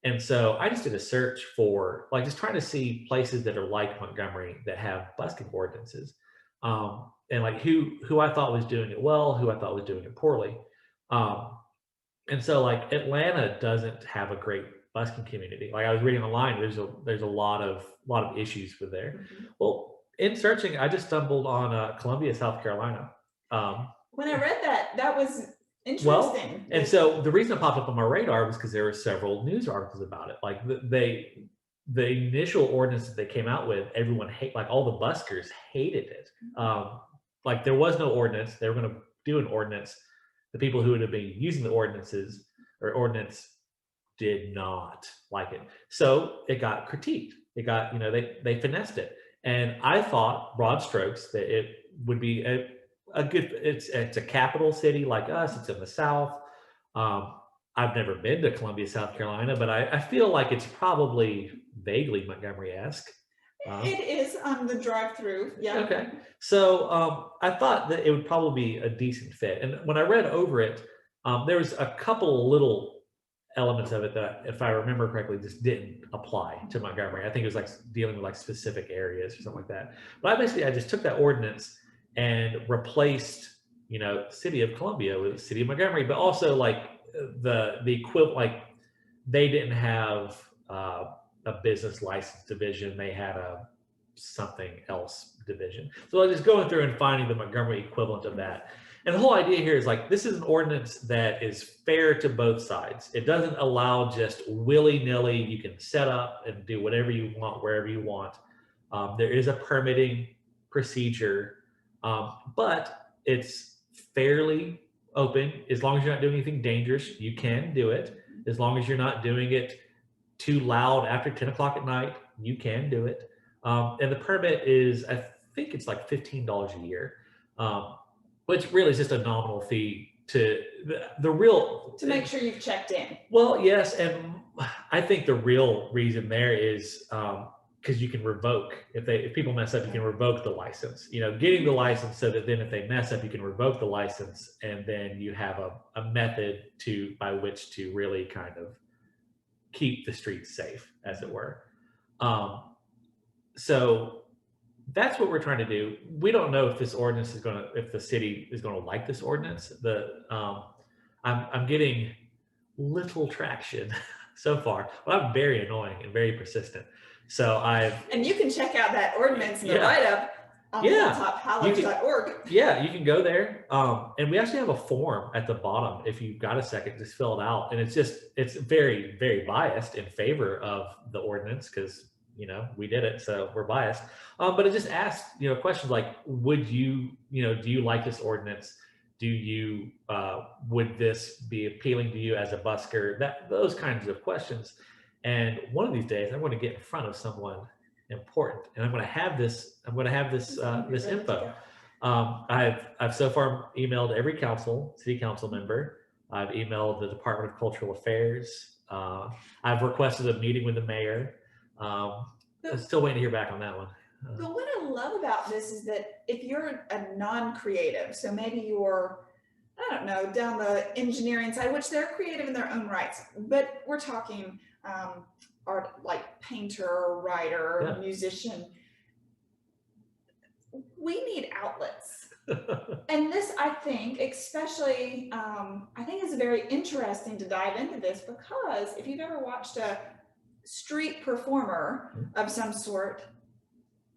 And so I just did a search for just trying to see places that are like Montgomery that have busking ordinances, and who I thought was doing it well, who I thought was doing it poorly. Um, and so Atlanta doesn't have a great busking community. Like I was reading online, there's a lot of issues with there. Mhm. Well, in searching, I just stumbled on Columbia, South Carolina. Um, When I read that, that was well, interesting. and so the reason it popped up on my radar was because there were several news articles about it. The initial ordinance that they came out with, everyone all the buskers hated it. There was no ordinance. They were going to do an ordinance. The people who would have been using the ordinance did not like it. So it got critiqued. It got, they finessed it. And I thought, broad strokes, that it would be a good, it's a capital city like us. It's in the South. I've never been to Columbia, South Carolina, but I feel like it's probably vaguely Montgomery-esque. It is on the drive-through. Yeah. Okay. So I thought that it would probably be a decent fit. And when I read over it, there was a couple little elements of it that, if I remember correctly, just didn't apply to Montgomery. I think it was dealing with specific areas or something like that. But I just took that ordinance and replaced, the city of Columbia with the city of Montgomery, but also the equivalent, they didn't have a business license division. They had a something else division. So I was just going through and finding the Montgomery equivalent of that. And the whole idea here is this is an ordinance that is fair to both sides. It doesn't allow just willy-nilly, you can set up and do whatever you want, wherever you want. There is a permitting procedure, but it's fairly open. As long as you're not doing anything dangerous, you can do it. As long as you're not doing it too loud after 10 o'clock at night, you can do it. And the permit is, I think it's $15 a year, which really is just a nominal fee to to make sure you've checked in. Well, yes, and I think the real reason there is because you can revoke if people mess up, you can revoke the license. Getting the license so that then if they mess up, you can revoke the license, and then you have a method by which to really kind of keep the streets safe, as it were. So that's what we're trying to do. We don't know if this ordinance if the city is gonna like this ordinance. I'm getting little traction so far. Well, I'm very annoying and very persistent. So and you can check out that ordinance in the write-up on hilltophowlers.org. Yeah, you can go there. And we actually have a form at the bottom. If you've got a second, just fill it out. And it's very, very biased in favor of the ordinance because we did it, so we're biased. But it just asks, questions like, would you, do you like this ordinance? Do you, would this be appealing to you as a busker? Those kinds of questions. And one of these days, I'm going to get in front of someone important, and I'm going to have this this info. I've so far emailed every city council member. I've emailed the Department of Cultural Affairs. I've requested a meeting with the mayor. I'm still waiting to hear back on that one. But what I love about this is that if you're a non-creative, so maybe you're, I don't know, down the engineering side, which they're creative in their own rights, but we're talking art, like painter, writer, musician. We need outlets. And this, I think, especially, I think it's very interesting to dive into this, because if you've ever watched a street performer of some sort,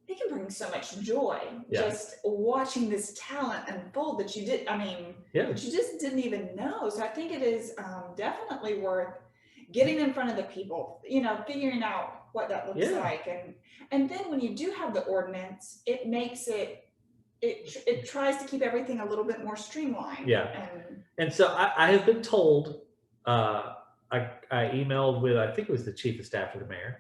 it can bring so much joy just watching this talent unfold that you did, that you just didn't even know. So I think it is definitely worth getting in front of the people, figuring out what that looks like. And then when you do have the ordinance, it makes it tries to keep everything a little bit more streamlined. And so I have been told, I emailed with, I think it was the chief of staff of the mayor,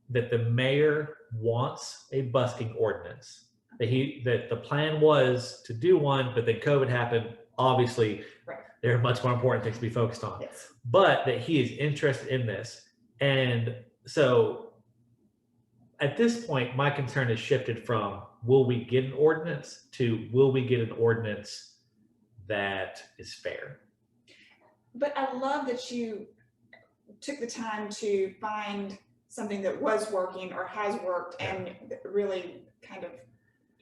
that the mayor wants a busking ordinance. That the plan was to do one, but then COVID happened. Obviously, Right. there are much more important things to be focused on. Yes. But that he is interested in this. And so at this point, my concern has shifted from will we get an ordinance to will we get an ordinance that is fair? But I love that you took the time to find something that was working or has worked and really kind of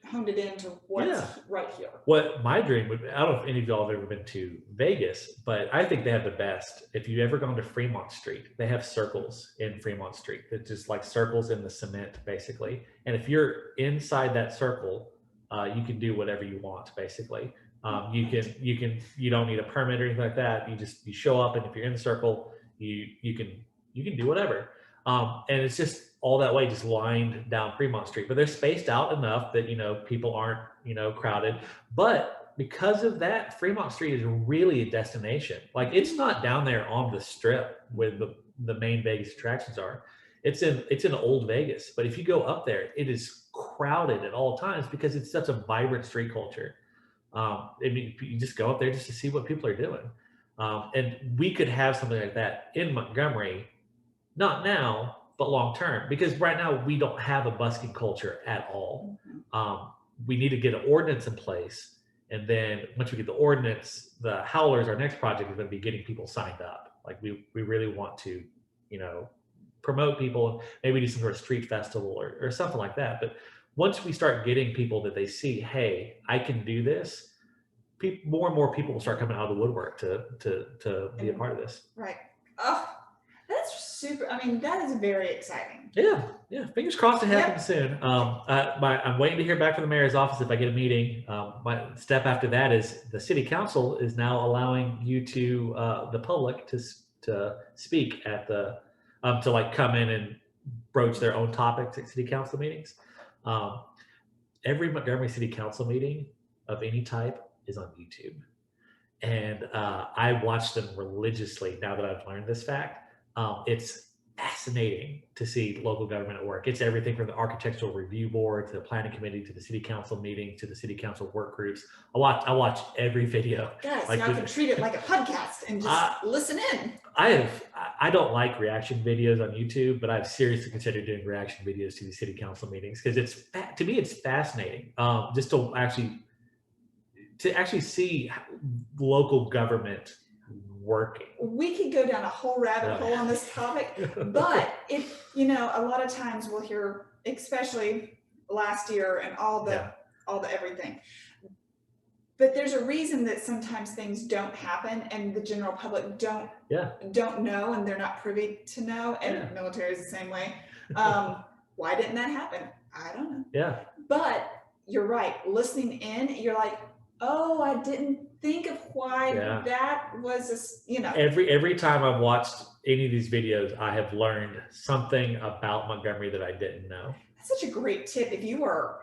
honed it into what's right here. What my dream would, I don't know if any of y'all have ever been to Vegas, but I think they have the best. If you've ever gone to Fremont Street, they have circles in Fremont Street that just like circles in the cement, basically. And if you're inside that circle, you can do whatever you want, basically. You don't need a permit or anything like that. You show up, and if you're in the circle, you can do whatever. And it's just all that way, just lined down Fremont Street, but they're spaced out enough that, people aren't, crowded. But because of that, Fremont Street is really a destination. Like, it's not down there on the strip where the main Vegas attractions are. It's in old Vegas. But if you go up there, it is crowded at all times because it's such a vibrant street culture. You just go up there just to see what people are doing. And we could have something like that in Montgomery, not now, but long term, because right now we don't have a busking culture at all. We need to get an ordinance in place, and then once we get the ordinance, the Howlers, our next project, is going to be getting people signed up. Like we really want to, promote people, maybe do some sort of street festival or something like that. But once we start getting people that they see, hey, I can do this, more and more people will start coming out of the woodwork to be a part of this. Right. Oh, that's super. I mean, that is very exciting. Yeah. Fingers crossed it happens soon. I'm waiting to hear back from the mayor's office if I get a meeting. My step after that is the city council is now allowing you the public to speak at the to like come in and broach their own topics at city council meetings. Every Montgomery city council meeting of any type is on YouTube, and I watch them religiously now that I've learned this fact. It's fascinating to see local government at work. It's everything from the architectural review board to the planning committee to the city council meeting to the city council work groups. I watch every video. Guys, like now I can treat it like a podcast and just listen in. I don't like reaction videos on YouTube, but I've seriously considered doing reaction videos to the city council meetings because to me it's fascinating. Just to actually see local government working. We could go down a whole rabbit hole on this topic, but a lot of times we'll hear, especially last year and all the everything. But there's a reason that sometimes things don't happen and the general public don't know, and they're not privy to know, and military is the same way. Why didn't that happen? I don't know. Yeah. But you're right. Listening in, you're like, oh, I didn't think of why that was Every time I've watched any of these videos, I have learned something about Montgomery that I didn't know. That's such a great tip. If you were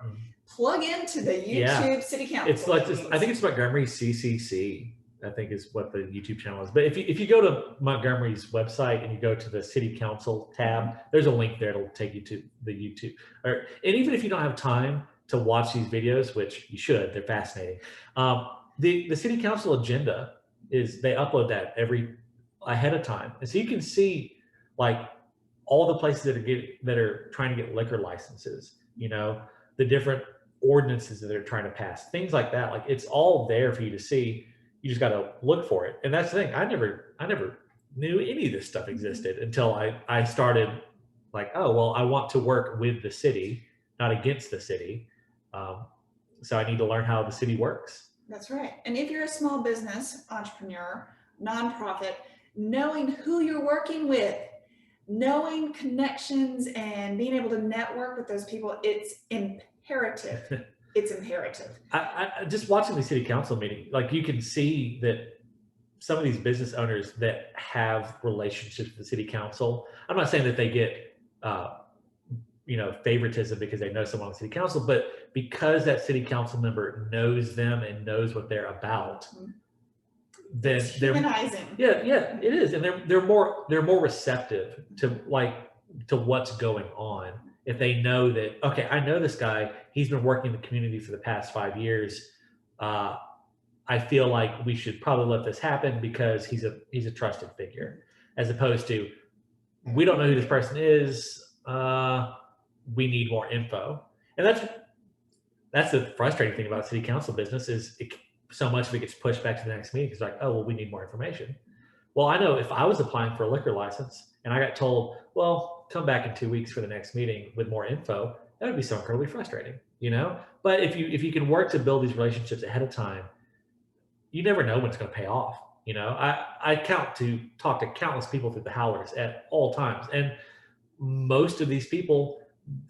plug into the YouTube city council. It's like I think it's Montgomery CCC, I think is what the YouTube channel is. But if you go to Montgomery's website and you go to the city council tab, there's a link there that'll take you to the YouTube. And even if you don't have time to watch these videos, which you should, they're fascinating. The city council agenda is they upload that ahead of time, and so you can see like all the places that are trying to get liquor licenses. The different ordinances that they're trying to pass, things like that. Like it's all there for you to see. You just got to look for it, and that's the thing. I never knew any of this stuff existed until I started like, oh well, I want to work with the city, not against the city. So I need to learn how the city works. That's right. And if you're a small business entrepreneur, nonprofit, knowing who you're working with, knowing connections and being able to network with those people, it's imperative. It's imperative. I just watching the city council meeting, like you can see that some of these business owners that have relationships with the city council, I'm not saying that they get favoritism because they know someone on the city council, but because that city council member knows them and knows what they're about, then it's humanizing. It is, and they're more receptive to what's going on. if they know that, okay, I know this guy, he's been working in the community for the past 5 years. I feel like we should probably let this happen because he's a trusted figure, as opposed to, we don't know who this person is. We need more info. And that's the frustrating thing about city council business is so much of it gets pushed back to the next meeting. It's like, oh, well, we need more information. Well, I know if I was applying for a liquor license and I got told, well, come back in 2 weeks for the next meeting with more info, that would be so incredibly frustrating, you know? But if you can work to build these relationships ahead of time, you never know when it's going to pay off. You know, I talk to countless people through the Howlers at all times. And most of these people,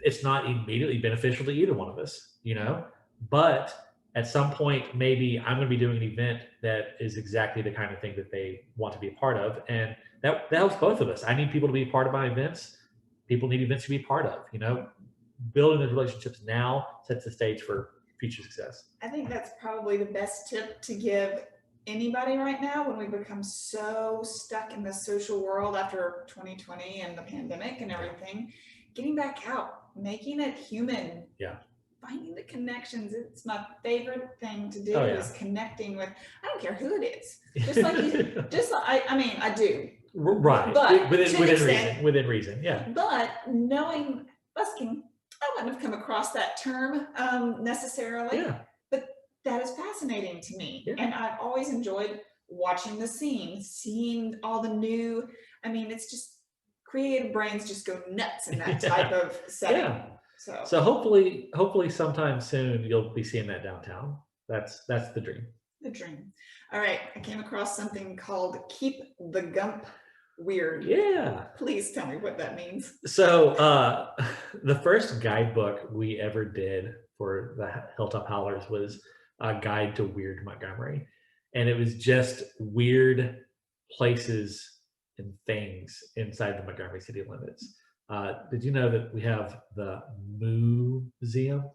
it's not immediately beneficial to either one of us, you know, but at some point, maybe I'm going to be doing an event that is exactly the kind of thing that they want to be a part of. And that helps both of us. I need people to be a part of my events. People need events to be a part of, you know, building those relationships now sets the stage for future success. I think that's probably the best tip to give anybody right now when we become so stuck in the social world after 2020 and the pandemic and everything. Getting back out, making it human. Yeah. Finding the connections. It's my favorite thing to do is connecting with, I don't care who it is. Just like I do. Right. But within reason. Yeah. But knowing busking, I wouldn't have come across that term necessarily. Yeah. But that is fascinating to me. Yeah. And I've always enjoyed watching the scene, seeing all the new, it's just creative brains just go nuts in that type of setting. Yeah. So hopefully sometime soon you'll be seeing that downtown. That's the dream. The dream. All right. I came across something called Keep the Gump Weird. Yeah. Please tell me what that means. So the first guidebook we ever did for the Hilltop Howlers was a guide to weird Montgomery. And it was just weird places and things inside the Montgomery city limits. Did you know that we have the Museum?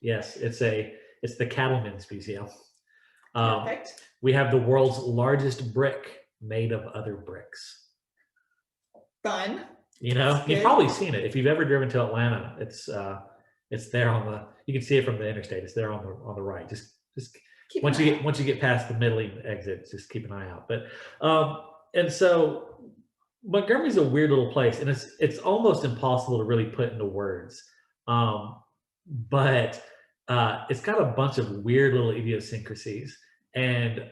Yes, it's the Cattlemen's Museum. Perfect. We have the world's largest brick made of other bricks. Fun. You know, you've probably seen it. If you've ever driven to Atlanta, it's there you can see it from the interstate. It's there on the right. Just once you get past the middling exit, just keep an eye out. But and so Montgomery's a weird little place, and it's almost impossible to really put into words. But it's got a bunch of weird little idiosyncrasies, and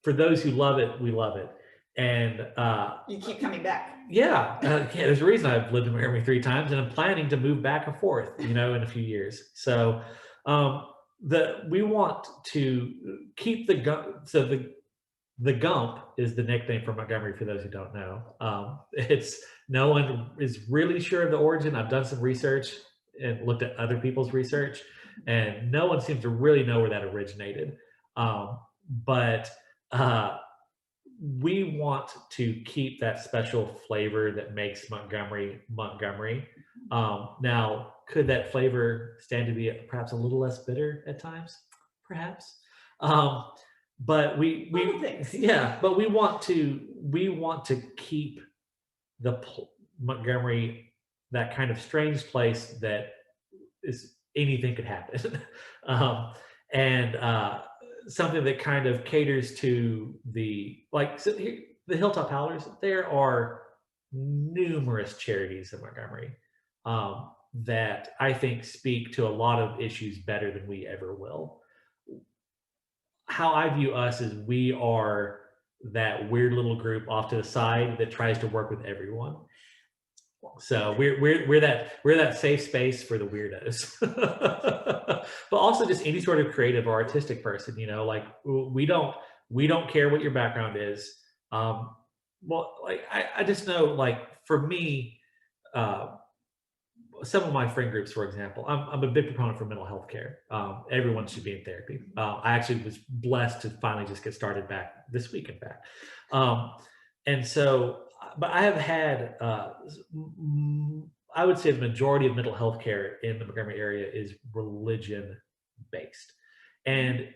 for those who love it, we love it. And you keep coming back. Yeah, there's a reason I've lived in Montgomery 3 times, and I'm planning to move back and forth, in a few years. So we want to keep the Gump. So the Gump is the nickname for Montgomery, for those who don't know. No one is really sure of the origin. I've done some research and looked at other people's research, and no one seems to really know where that originated. But we want to keep that special flavor that makes Montgomery. Now, could that flavor stand to be perhaps a little less bitter at times? Perhaps. But we want to keep the Montgomery, that kind of strange place that is anything could happen, and something that kind of caters to the Hilltop Howlers. There are numerous charities in Montgomery that I think speak to a lot of issues better than we ever will. How I view us is we are that weird little group off to the side that tries to work with everyone. So we're that safe space for the weirdos, but also just any sort of creative or artistic person. We don't care what your background is. I just know, for me, some of my friend groups, for example, I'm a big proponent for mental health care. Everyone should be in therapy. I actually was blessed to finally just get started back this week, in fact. And so, but I have had, I would say the majority of mental health care in the Montgomery area is religion based. And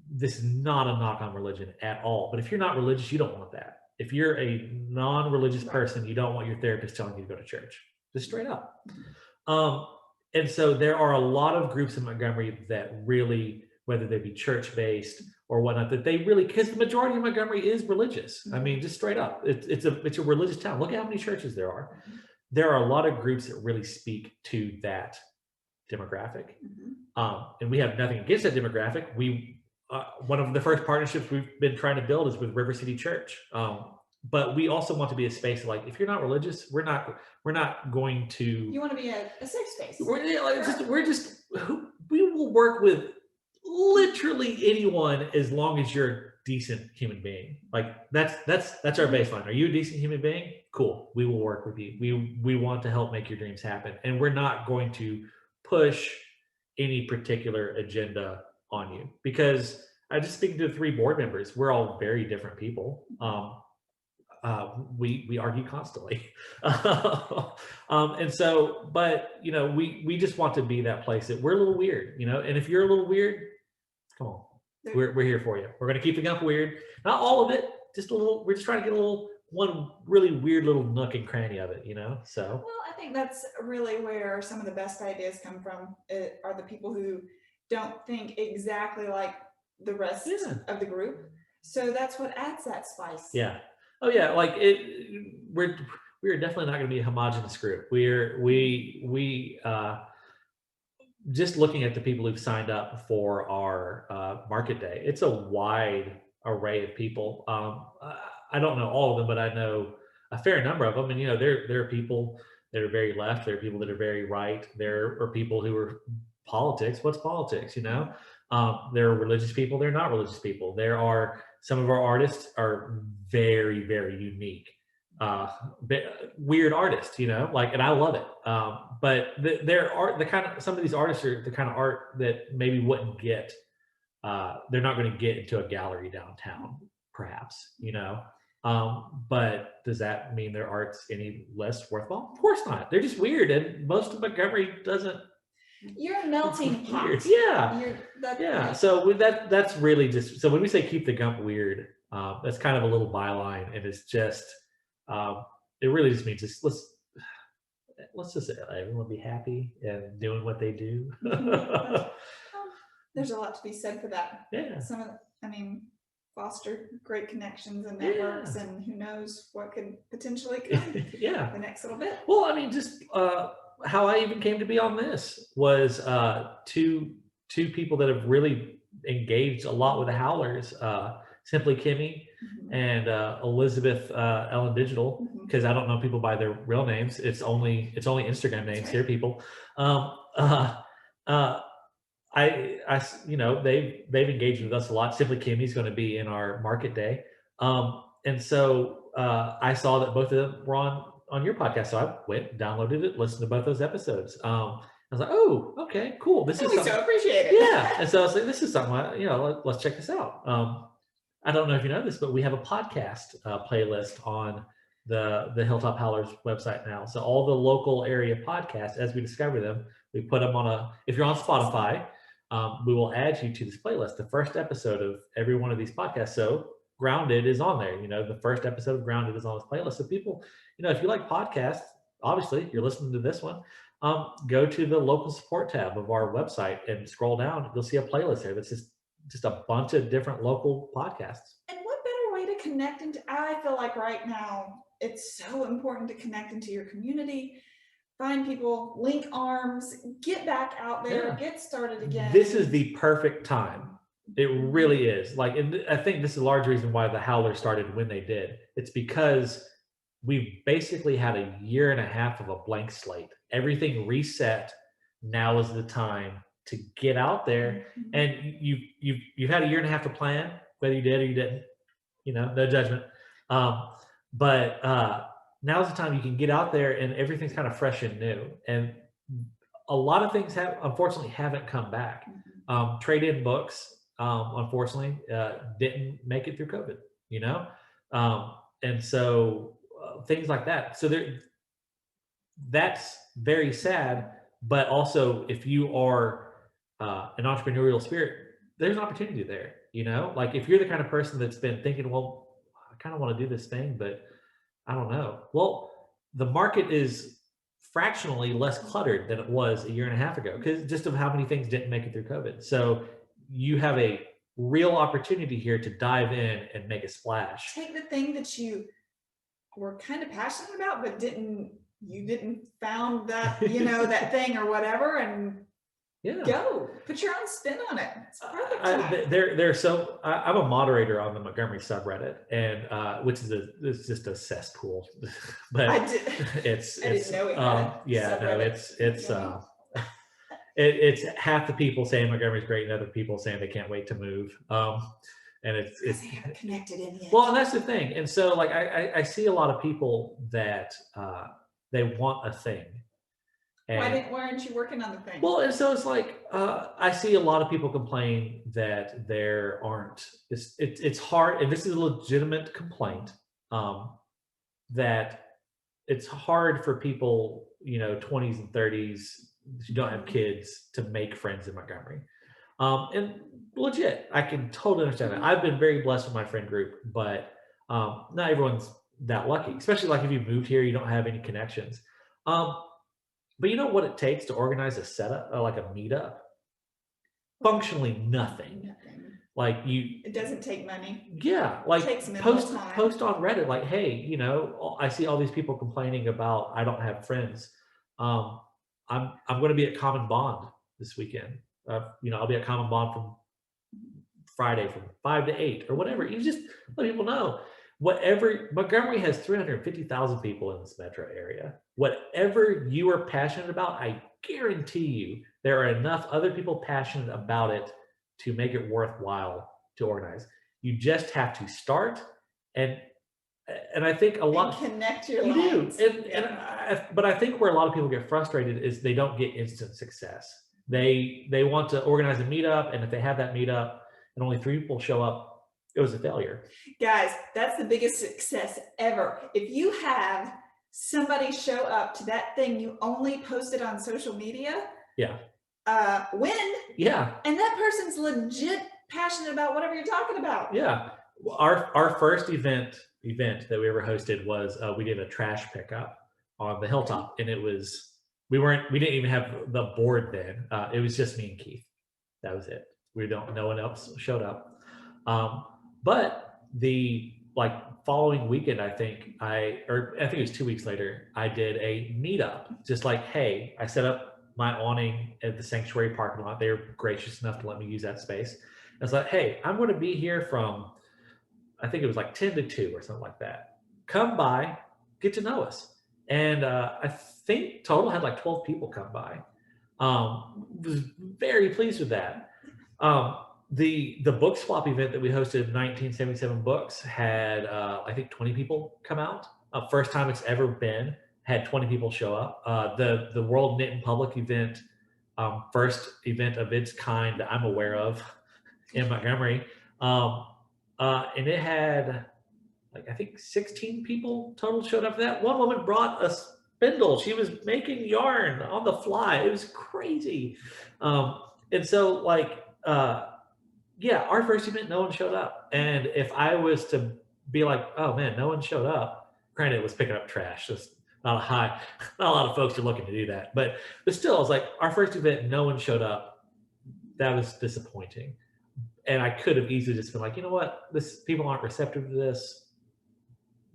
this is not a knock on religion at all. But if you're not religious, you don't want that. If you're a non-religious person, you don't want your therapist telling you to go to church. just straight up. And so there are a lot of groups in Montgomery that really, whether they be church-based or whatnot, that they really, because the majority of Montgomery is religious. I mean, just straight up, it's a religious town. Look at how many churches there are. There are a lot of groups that really speak to that demographic. And we have nothing against that demographic. One of the first partnerships we've been trying to build is with River City Church. But we also want to be a space like, if you're not religious, we're not going to. You want to be a safe space. We will work with literally anyone as long as you're a decent human being. Like that's our baseline. Are you a decent human being? Cool. We will work with you. We want to help make your dreams happen, and we're not going to push any particular agenda on you, because I just speaking to the 3 board members, we're all very different people. We argue constantly. And so, but we just want to be that place that we're a little weird, and if you're a little weird, come on, we're here for you. We're going to keep the Gump weird. Not all of it, just a little. We're just trying to get one really weird little nook and cranny of it, so. Well, I think that's really where some of the best ideas come from, are the people who don't think exactly like the rest of the group. So that's what adds that spice. Yeah. Oh yeah, like we're definitely not going to be a homogenous group. We just looking at the people who've signed up for our market day, it's a wide array of people. I don't know all of them, but I know a fair number of them. And there are people that are very left. There are people that are very right. There are people who are politics. What's politics? There are religious people. There are not religious people. There are some of our artists are very, very unique, weird artists, and I love it. But there are some of these artists are the kind of art that maybe wouldn't get, they're not going to get into a gallery downtown, perhaps, but does that mean their art's any less worthwhile? Of course not. They're just weird, and most of Montgomery doesn't. You're a melting pot. Yeah. So with that's really just, so when we say keep the Gump weird, that's kind of a little byline, and it's just it really just means let's just everyone be happy and doing what they do. There's a lot to be said for that. Yeah. Foster great connections and networks, and who knows what could potentially come the next little bit. Well, just how I even came to be on this was two people that have really engaged a lot with the Howlers, Simply Kimmy and Elizabeth Ellen Digital, because I don't know people by their real names. It's only Instagram names here, people. They've engaged with us a lot. Simply Kimmy's going to be in our market day, and so I saw that both of them were on your podcast, so I went, downloaded it, listened to both those episodes. I was like, oh, okay, cool. This is so appreciate it. Yeah, and so I was like, this is something. Let's check this out. I don't know if you know this, but we have a podcast playlist on the Hilltop Howlers website now. So all the local area podcasts, as we discover them, we put them on if you're on Spotify, we will add you to this playlist, the first episode of every one of these podcasts. So Grounded is on there. The first episode of Grounded is on this playlist. So people, if you like podcasts, obviously you're listening to this one, go to the local support tab of our website and scroll down. You'll see a playlist there that's just a bunch of different local podcasts. And what better way to connect into, I feel like right now, it's so important to connect into your community, find people, link arms, get back out there, get started again. This is the perfect time. It really is. And I think this is a large reason why the Howlers started when they did. It's because we've basically had a year and a half of a blank slate. Everything reset. Now is the time to get out there, and you've had a year and a half to plan, whether you did or you didn't. No judgment. But now's the time you can get out there, and everything's kind of fresh and new. And a lot of things unfortunately haven't come back. Trade-in books, unfortunately, didn't make it through COVID. And so things like that. So that's very sad. But also, if you are an entrepreneurial spirit, there's an opportunity there. If you're the kind of person that's been thinking, well, I kind of want to do this thing, but I don't know. Well, the market is fractionally less cluttered than it was a year and a half ago, because just of how many things didn't make it through COVID. So you have a real opportunity here to dive in and make a splash. Take the thing that you were kind of passionate about, but you didn't found that, that thing or whatever, and go put your own spin on it. It's perfect time. I'm a moderator on the Montgomery subreddit, and which is it's just a cesspool. But I didn't know it had it's half the people saying Montgomery's great and other people saying they can't wait to move. And it's they haven't connected in yet. Well, and that's the thing. And so like I see a lot of people that they want a thing. And why aren't you working on the thing? Well, and so it's like I see a lot of people complain that there aren't. It's hard, and this is a legitimate complaint. That it's hard for people, 20s and 30s who don't have kids to make friends in Montgomery. And legit, I can totally understand that. I've been very blessed with my friend group, but not everyone's that lucky. Especially like if you moved here, you don't have any connections. But you know what it takes to organize a setup, like a meetup? Functionally nothing. Like it doesn't take money. Yeah, like it takes post on Reddit, like, hey, I see all these people complaining about I don't have friends. I'm going to be at Common Bond this weekend. I'll be at Common Bond from Friday from 5 to 8 or whatever. You just let people know. Montgomery has 350,000 people in this metro area. Whatever you are passionate about, I guarantee you there are enough other people passionate about it to make it worthwhile to organize. You just have to start, and I think a lot connect your lines. But I think where a lot of people get frustrated is they don't get instant success. They want to organize a meetup, and if they have that meetup and only 3 people show up, it was a failure. Guys, that's the biggest success ever. If you have somebody show up to that thing you only posted on social media, win. Yeah. And that person's legit passionate about whatever you're talking about. Yeah. Our first event that we ever hosted was we did a trash pickup on the Hilltop, and it was we didn't even have the board then. It was just me and Keith. That was it. No one else showed up. But the following weekend, I think it was 2 weeks later, I did a meetup. Just like, hey, I set up my awning at the sanctuary parking lot. They were gracious enough to let me use that space. I was like, hey, I'm going to be here from, I think it was 10 to 2 or something like that. Come by, get to know us. And I think total had 12 people come by. Was very pleased with that. The book swap event that we hosted, 1977 Books, had I think 20 people come out. First time it's ever been, had 20 people show up. The World Knit in Public event, first event of its kind that I'm aware of in Montgomery, and it had I think 16 people total showed up for that. One woman brought a spindle. She was making yarn on the fly. It was crazy. And so our first event, no one showed up. And if I was to be like, oh man, no one showed up, granted it was picking up trash. Just not a lot of folks are looking to do that. But still, I was like, our first event, no one showed up. That was disappointing. And I could have easily just been like, you know what, people aren't receptive to this.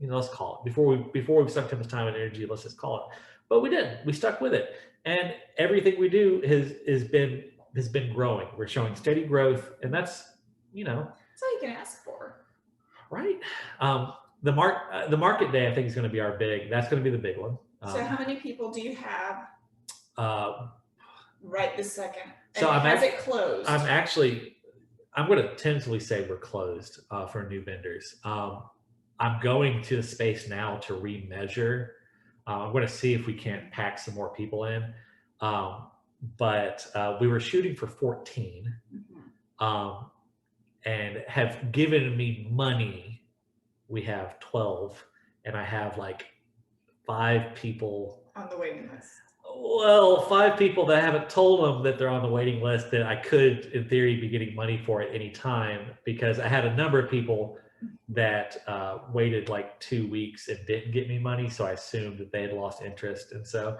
Let's call it. Before we suck too much time and energy, let's just call it. But we didn't. We stuck with it. And everything we do has been growing. We're showing steady growth, and that's that's all you can ask for, right? The market day, I think, is going to be that's going to be the big one. So how many people do you have right this second? And so has it closed? I'm going to tentatively say we're closed for new vendors. I'm going to the space now to remeasure. I'm going to see if we can't pack some more people in. But we were shooting for 14, and have given me money. We have 12, and I have 5 people on the waiting list. Well, 5 people that I haven't told them that they're on the waiting list that I could, in theory, be getting money for at any time, because I had a number of people that waited 2 weeks and didn't get me money. So I assumed that they had lost interest. And so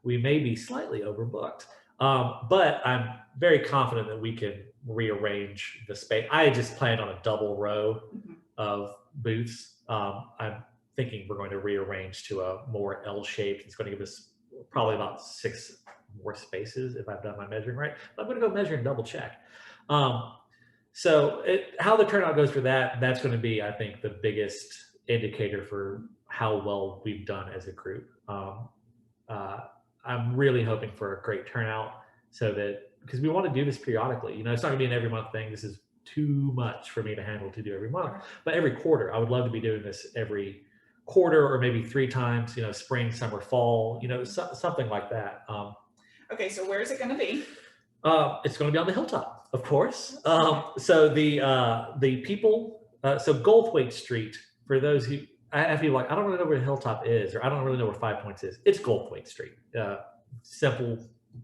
we may be slightly overbooked. But I'm very confident that we can rearrange the space. I just planned on a double row of booths. I'm thinking we're going to rearrange to a more L-shaped. It's going to give us probably about 6 more spaces if I've done my measuring right. But I'm going to go measure and double check. So how the turnout goes for that's going to be, I think, the biggest indicator for how well we've done as a group. I'm really hoping for a great turnout so that, because we want to do this periodically. You know, it's not going to be an every month thing. This is too much for me to handle to do every month. But every quarter, I would love to be doing this every quarter, or maybe 3 times, you know, spring, summer, fall, you know, something like that. Okay, so where is it going to be? It's going to be on the hilltop, of course. So the people, so Goldthwaite Street, for those who, I feel like I don't really know where the hilltop is, or I don't really know where 5 Points is. It's Goldthwaite Street. Simple,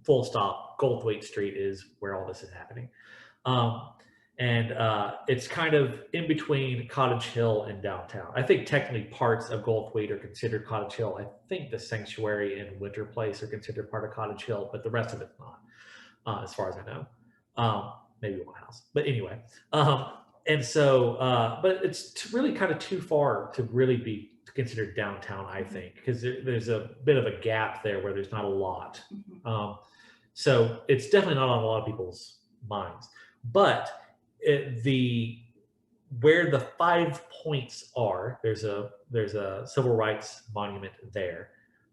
full stop. Goldthwaite Street is where all this is happening. And it's kind of in between Cottage Hill and downtown. I think technically parts of Goldthwaite are considered Cottage Hill. I think the Sanctuary and Winter Place are considered part of Cottage Hill, but the rest of it's not, as far as I know. Maybe one house, but anyway. And so, but it's really kind of too far to really be considered downtown, I think, because there's a bit of a gap there where there's not a lot. So it's definitely not on a lot of people's minds. But where the 5 Points are, there's a civil rights monument there.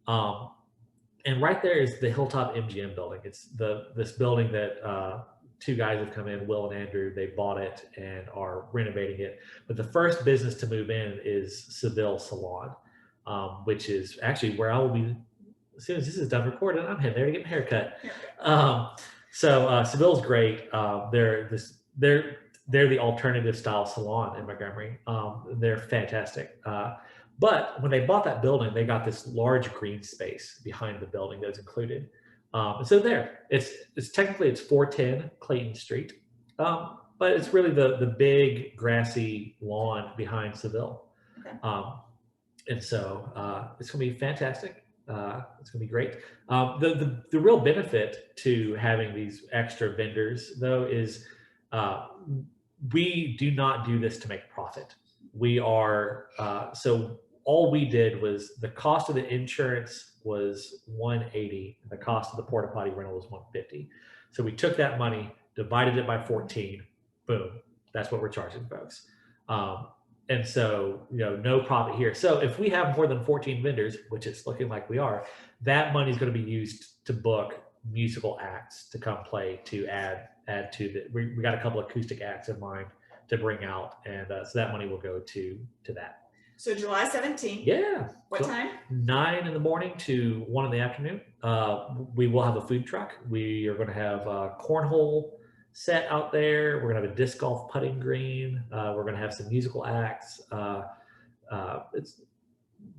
And right there is the Hilltop MGM building. It's this building that 2 guys have come in, Will and Andrew. They bought it and are renovating it. But the first business to move in is Seville Salon, which is actually where I will be as soon as this is done recording. I'm heading there to get my hair cut. So Seville's great. They're the alternative style salon in Montgomery. They're fantastic. But when they bought that building, they got this large green space behind the building that was included. So there, it's technically it's 410 Clayton Street, but it's really the big grassy lawn behind Seville. And so it's going to be fantastic. It's going to be great. The real benefit to having these extra vendors, though, is we do not do this to make profit. We are so all we did was the cost of the insurance was $180. The cost of the porta potty rental was $150. So we took that money, divided it by 14. Boom. That's what we're charging folks. And so, you know, no profit here. So if we have more than 14 vendors, which it's looking like we are, that money is going to be used to book musical acts to come play, to add to the, we got a couple of acoustic acts in mind to bring out. And so that money will go to that. So July 17th. Yeah. What time? 9 in the morning to 1 in the afternoon. We will have a food truck. We are going to have a cornhole set out there. We're going to have a disc golf putting green. We're going to have some musical acts. It's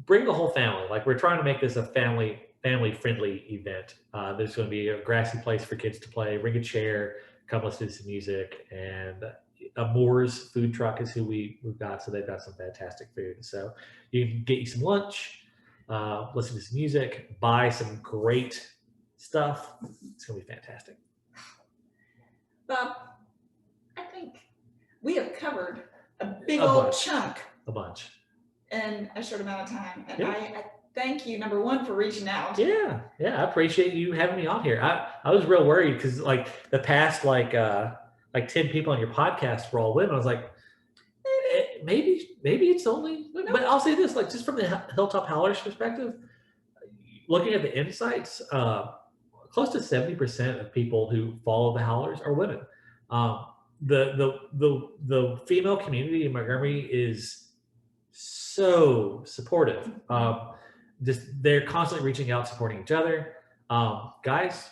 bring the whole family. Like, we're trying to make this a family friendly event. There's going to be a grassy place for kids to play. Bring a chair, come listen to some music, and Moore's food truck is who we've got. So they've got some fantastic food. So you can get you some lunch, listen to some music, buy some great stuff. It's going to be fantastic. Bob, I think we have covered a big old chunk. A bunch. In a short amount of time. And Yeah. I thank you, number one, for reaching out. Yeah. I appreciate you having me on here. I was real worried because like the past like 10 people on your podcast were all women. I was like, maybe it's only women. But I'll say this, like, just from the Hilltop Howlers perspective, looking at the insights, close to 70% of people who follow the Howlers are women. The female community in Montgomery is so supportive. Just they're constantly reaching out, supporting each other. Guys,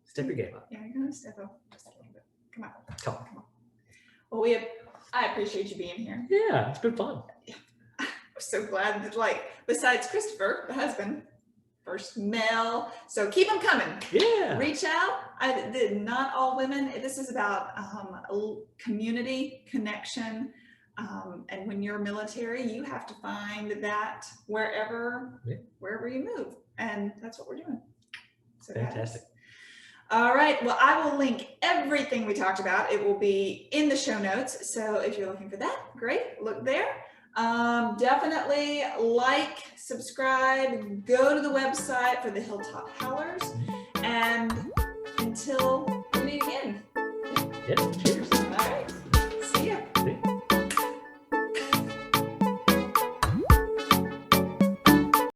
step your game up. Yeah, you're gonna step up just a little bit. Come on. Come on. Well, I appreciate you being here. Yeah, it's been fun. I'm so glad that, like, besides Christopher, the husband, first male, so keep them coming. Yeah. Reach out. Not all women. This is about community connection. And when you're military, you have to find that wherever you move. and that's what we're doing. So guys. Fantastic. All right, well, I will link everything we talked about. It will be in the show notes. So if you're looking for that, great, look there. Definitely like, subscribe, go to the website for the Hilltop Howlers, and until we meet again. Yep.